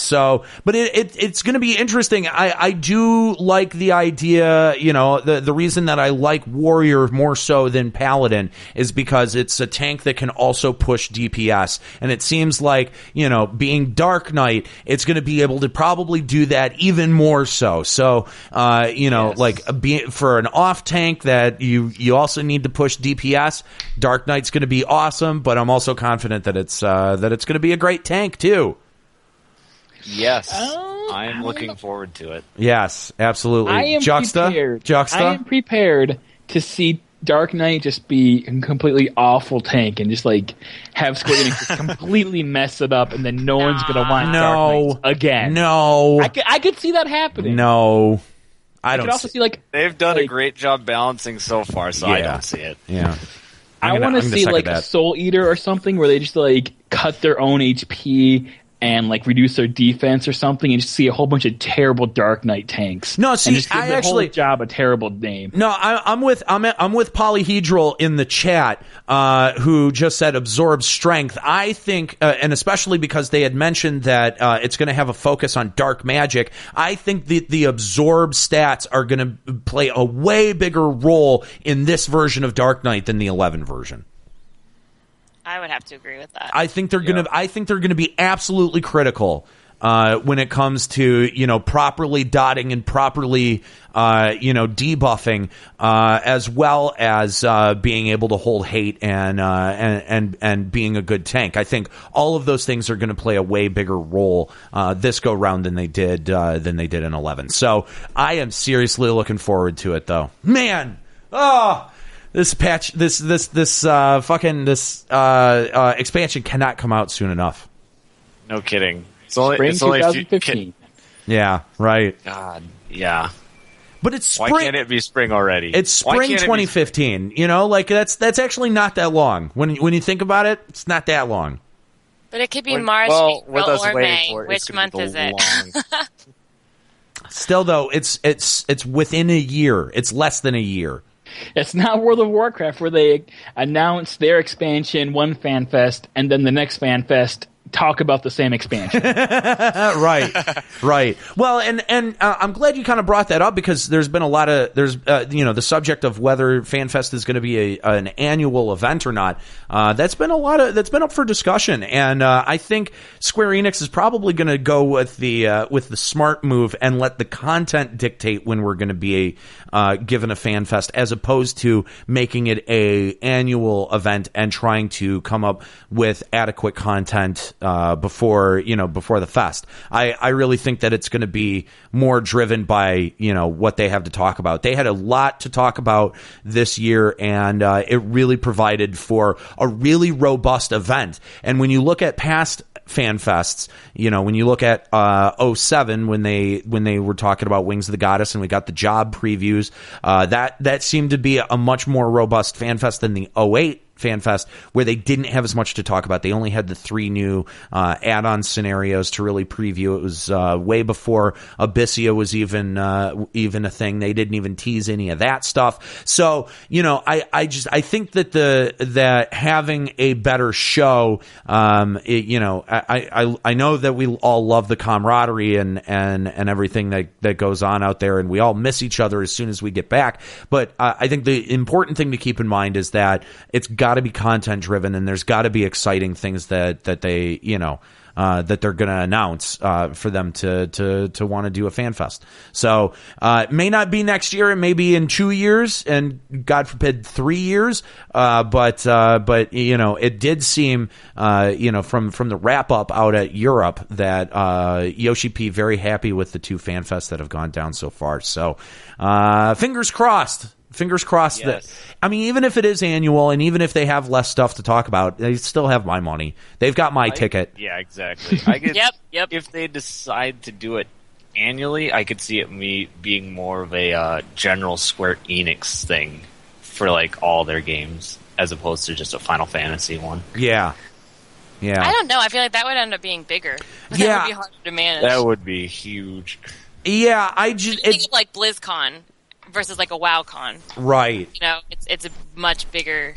it's going to be interesting. I do like the idea. The reason that I like Warrior more so than Paladin is because it's a tank that can also push DPS, and it seems like being Dark Knight, it's going to be able to probably do that even more so. So, for an off tank that you also need to push DPS, Dark Knight's going to be awesome. But I'm also confident that it's going to be a great tank too. Yes, I am looking forward to it. Yes, absolutely. I am prepared to see Dark Knight just be a completely awful tank and just have Square Enix just completely mess it up, and then no one's gonna want Dark Knight again. No, I could see that happening. No, I could also see they've done a great job balancing so far, so I don't see it. Yeah, I want to see a Soul Eater or something where they just cut their own HP and reduce their defense or something, and just see a whole bunch of terrible Dark Knight tanks. No, see, and just give the whole job a terrible name. No, I'm with Polyhedral in the chat, who just said absorb strength. I think, and especially because they had mentioned that it's going to have a focus on dark magic. I think the absorb stats are going to play a way bigger role in this version of Dark Knight than the 11 version. I would have to agree with that. I think they're gonna be absolutely critical when it comes to properly dotting and properly debuffing, as well as being able to hold hate and being a good tank. I think all of those things are going to play a way bigger role this go round than they did in 11. So I am seriously looking forward to it, though. Man, This patch, this expansion cannot come out soon enough. No kidding. Spring 2015. Yeah, right. God, yeah. But it's spring. Why can't it be spring already? It's spring 2015. You know, like that's actually not that long. When you think about it, it's not that long. But it could be March, April, or May. Which month is it? Still, though, it's within a year. It's less than a year. It's not World of Warcraft where they announce their expansion one FanFest and then the next FanFest talk about the same expansion. Right. Well, and I'm glad you kind of brought that up because there's been a lot of the subject of whether FanFest is going to be an annual event or not. That's been up for discussion, and I think Square Enix is probably going to go with the smart move and let the content dictate when we're going to be given a FanFest, as opposed to making it a annual event and trying to come up with adequate content before the fest. I really think that it's going to be more driven by what they have to talk about. They had a lot to talk about this year, and it really provided for a really robust event. And when you look at past FanFests, when you look at 07 when they were talking about Wings of the Goddess and we got the job previews, that seemed to be a much more robust FanFest than the 08 FanFest, where they didn't have as much to talk about. They only had the 3 new add-on scenarios to really preview. It was way before Abyssea was even a thing. They didn't even tease any of that stuff. So I think that having a better show, I know that we all love the camaraderie and everything that goes on out there, and we all miss each other as soon as we get back. But I think the important thing to keep in mind is that it's got to be content driven, and there's got to be exciting things that they that they're going to announce for them to want to do a FanFest. So it may not be next year, it may be in 2 years, and God forbid 3 years. But it did seem from the wrap up out at Europe that Yoshi P very happy with the 2 FanFests that have gone down so far. So fingers crossed. Yes. That, even if it is annual and even if they have less stuff to talk about, they still have my money. They've got my ticket. Yeah, exactly. Yep. If they decide to do it annually, I could see it being more of a general Square Enix thing for like all their games, as opposed to just a Final Fantasy one. Yeah. I don't know. I feel like that would end up being bigger. That would be harder to manage. That would be huge. Yeah, think of like BlizzCon versus like a WoWCon. Right. It's a much bigger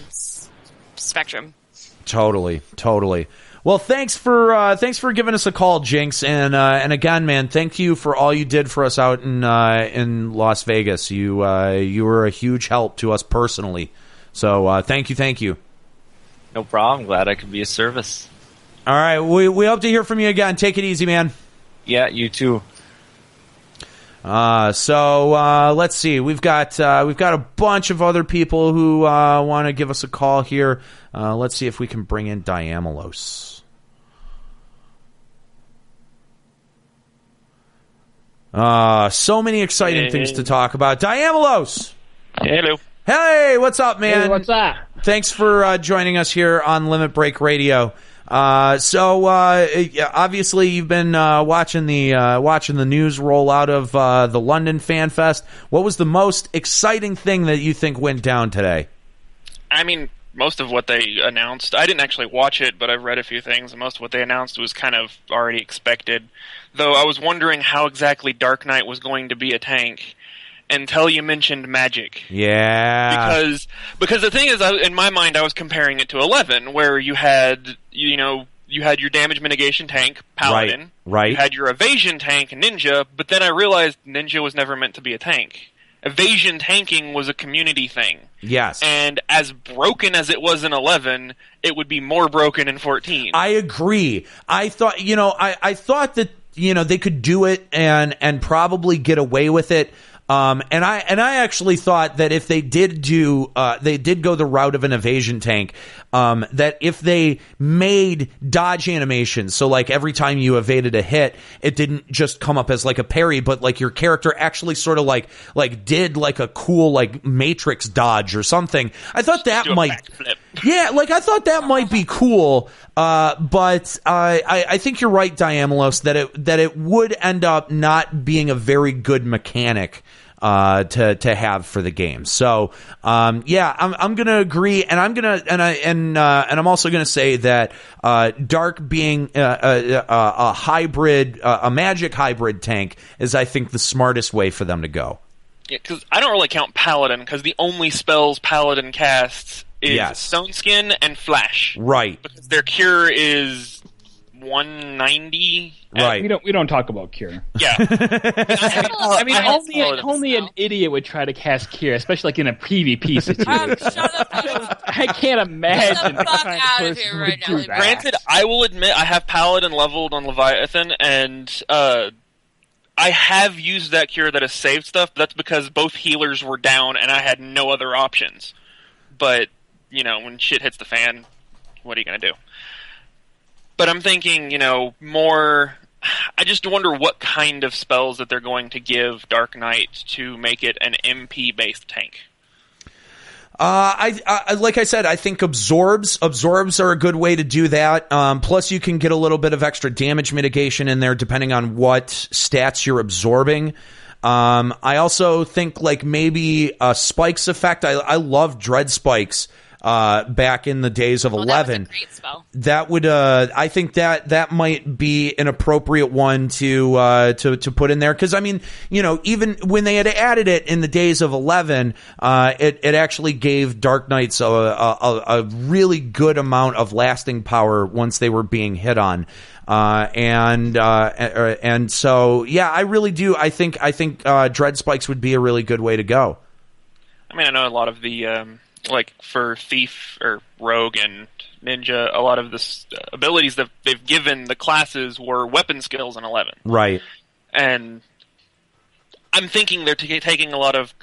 spectrum. Totally. Well, thanks for giving us a call, Jinx, and again, man, thank you for all you did for us out in Las Vegas. You were a huge help to us personally. So thank you. No problem. Glad I could be of service. All right, we hope to hear from you again. Take it easy, man. Yeah, you too. So let's see. We've got a bunch of other people who want to give us a call here. Let's see if we can bring in Diamolos. So many exciting things to talk about. Diamolos! Hello. Hey, what's up, man? Hey, what's up? Thanks for joining us here on Limit Break Radio. So obviously you've been watching the news roll out of the London FanFest. What was the most exciting thing that you think went down today? Most of what they announced, I didn't actually watch it, but I've read a few things, and most of what they announced was kind of already expected. Though I was wondering how exactly Dark Knight was going to be a tank until you mentioned magic. Yeah. Because the thing is, in my mind, I was comparing it to 11, where you had your damage mitigation tank, Paladin. Right. You had your evasion tank, Ninja, but then I realized Ninja was never meant to be a tank. Evasion tanking was a community thing. Yes. And as broken as it was in 11, it would be more broken in 14. I agree. I thought, I thought that, they could do it and probably get away with it. And I actually thought that if they did go the route of an evasion tank, that if they made dodge animations, so like every time you evaded a hit, it didn't just come up as like a parry, but like your character actually sort of like did like a cool like Matrix dodge or something. I thought that might, I thought that might be cool. But I think you're right, Diamolos, that it would end up not being a very good mechanic to have for the game. So I'm gonna agree, and I'm also gonna say that Dark being a hybrid, a magic hybrid tank is, I think, the smartest way for them to go. Yeah, because I don't really count Paladin, because the only spells Paladin casts is Stone Skin and Flash. Right. Because their cure is 190. Right. We don't talk about cure. Yeah. I mean, only an idiot would try to cast cure, especially like in a PvP situation. I can't imagine a kind of person would do that. Granted, I will admit I have Paladin leveled on Leviathan, and I have used that cure that has saved stuff, but that's because both healers were down and I had no other options. But, when shit hits the fan, what are you going to do? But I'm thinking, more... I just wonder what kind of spells that they're going to give Dark Knight to make it an MP-based tank. I like I said, I think absorbs are a good way to do that. Plus, you can get a little bit of extra damage mitigation in there depending on what stats you're absorbing. I also think like maybe a spikes effect. I love dread spikes. Back in the days of 11, that was a great spell. That would, I think that might be an appropriate one to put in there. Cause I mean, even when they had added it in the days of 11, it actually gave Dark Knights a really good amount of lasting power once they were being hit on. And so, yeah, I really do. I think Dread Spikes would be a really good way to go. I mean, I know a lot of the, like for Thief or Rogue and Ninja, a lot of the abilities that they've given the classes were weapon skills in 11. Right. And I'm thinking they're taking a lot of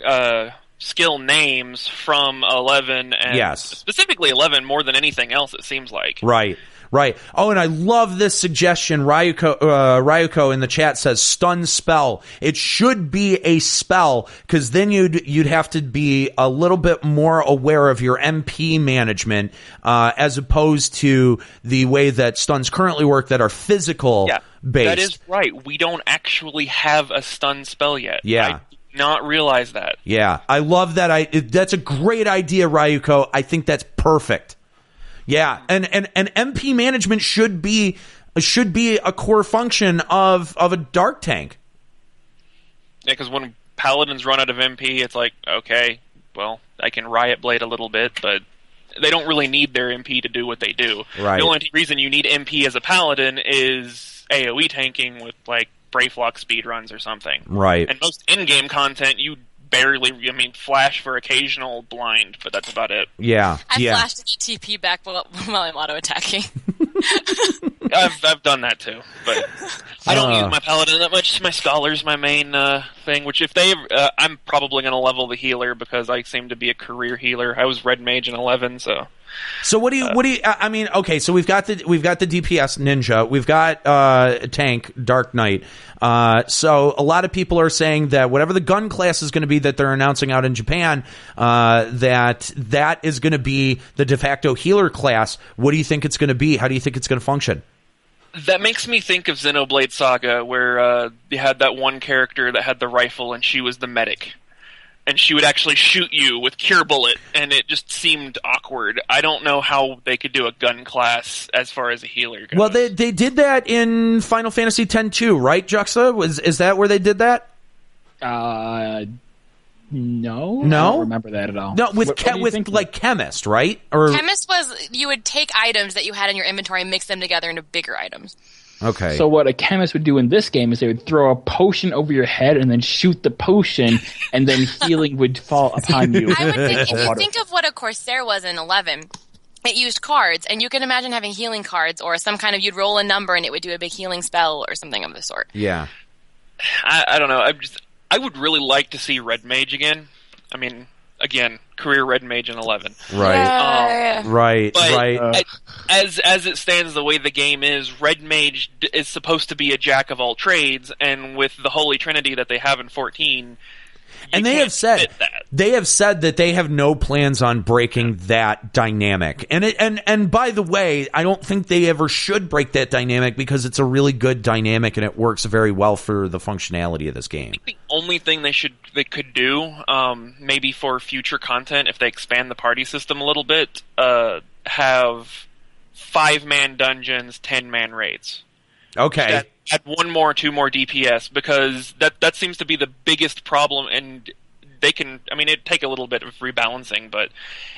skill names from 11 and specifically 11 more than anything else, it seems like. Right. Right. Oh, and I love this suggestion. Ryuko in the chat says stun spell. It should be a spell, because then you'd have to be a little bit more aware of your MP management, as opposed to the way that stuns currently work that are physical based. That is right. We don't actually have a stun spell yet. Yeah. I did not realize that. Yeah. I love that. That's a great idea, Ryuko. I think that's perfect. Yeah, and MP management should be a core function of a Dark tank. Yeah, because when Paladins run out of MP, it's like, okay, well, I can Riot Blade a little bit, but they don't really need their MP to do what they do. Right. The only reason you need MP as a Paladin is AoE tanking with, like, Brayflock speedruns or something. Right. And most in-game content, you barely, flash for occasional blind, but that's about it. Yeah. I flashed the TP back while I'm auto-attacking. I've done that too, but I don't use my Paladin that much. My Scholar's my main thing, which if they... I'm probably going to level the healer, because I seem to be a career healer. I was Red Mage in 11, so... So what do you I mean, okay, so we've got the DPS Ninja, we've got tank Dark Knight. So a lot of people are saying that whatever the gun class is going to be that they're announcing out in Japan, that is going to be the de facto healer class. What do you think it's going to be? How do you think it's going to function? That makes me think of Xenoblade Saga, where you had that one character that had the rifle and she was the medic. And she would actually shoot you with Cure Bullet, and it just seemed awkward. I don't know how they could do a gun class as far as a healer goes. Well, they did that in Final Fantasy X-2, right, Juxta? Is that where they did that? No. No? I don't remember that at all. No, with Chemist, right? Or Chemist was, you would take items that you had in your inventory and mix them together into bigger items. Okay. So what a chemist would do in this game is they would throw a potion over your head and then shoot the potion, and then healing would fall upon you. I would think, if you think of what a Corsair was in 11, it used cards, and you can imagine having healing cards, or some kind of, you'd roll a number and it would do a big healing spell or something of the sort. Yeah. I don't know. I would really like to see Red Mage again. I mean, again, career Red Mage in 11. Right. Right. As it stands, the way the game is, Red Mage is supposed to be a jack of all trades, and with the Holy Trinity that they have in 14, and they have said that they have no plans on breaking that dynamic. And by the way, I don't think they ever should break that dynamic because it's a really good dynamic and it works very well for the functionality of this game. I think the only thing they could do, maybe for future content, if they expand the party system a little bit, have 5-man dungeons, 10-man raids. Okay. Add 1 more, 2 more DPS, because that seems to be the biggest problem, and they can, I mean, it'd take a little bit of rebalancing, but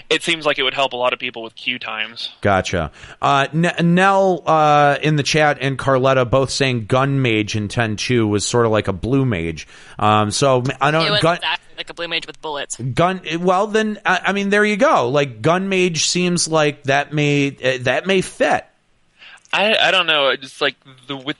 it seems like it would help a lot of people with queue times. Gotcha. Nell in the chat and Carletta both saying Gun Mage in 10.2 was sort of like a Blue Mage. So I don't. It was exactly like a Blue Mage with bullets. Well, then I mean, there you go. Like Gun Mage seems like that may fit. I don't know. It's like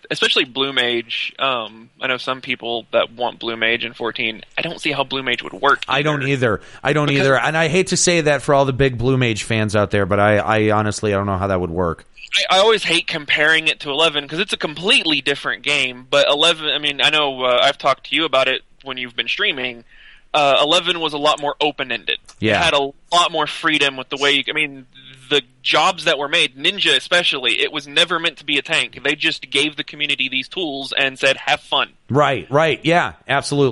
especially Blue Mage. I know some people that want Blue Mage in 14. I don't see how Blue Mage would work. I don't either. And I hate to say that for all the big Blue Mage fans out there, but I honestly I don't know how that would work. I always hate comparing it to 11 because it's a completely different game. But 11, I mean, I know I've talked to you about it when you've been streaming. 11 was a lot more open-ended. Yeah. It had a lot more freedom with the way the jobs that were made, Ninja especially, it was never meant to be a tank. They just gave the community these tools and said, have fun. Right. Yeah, absolutely.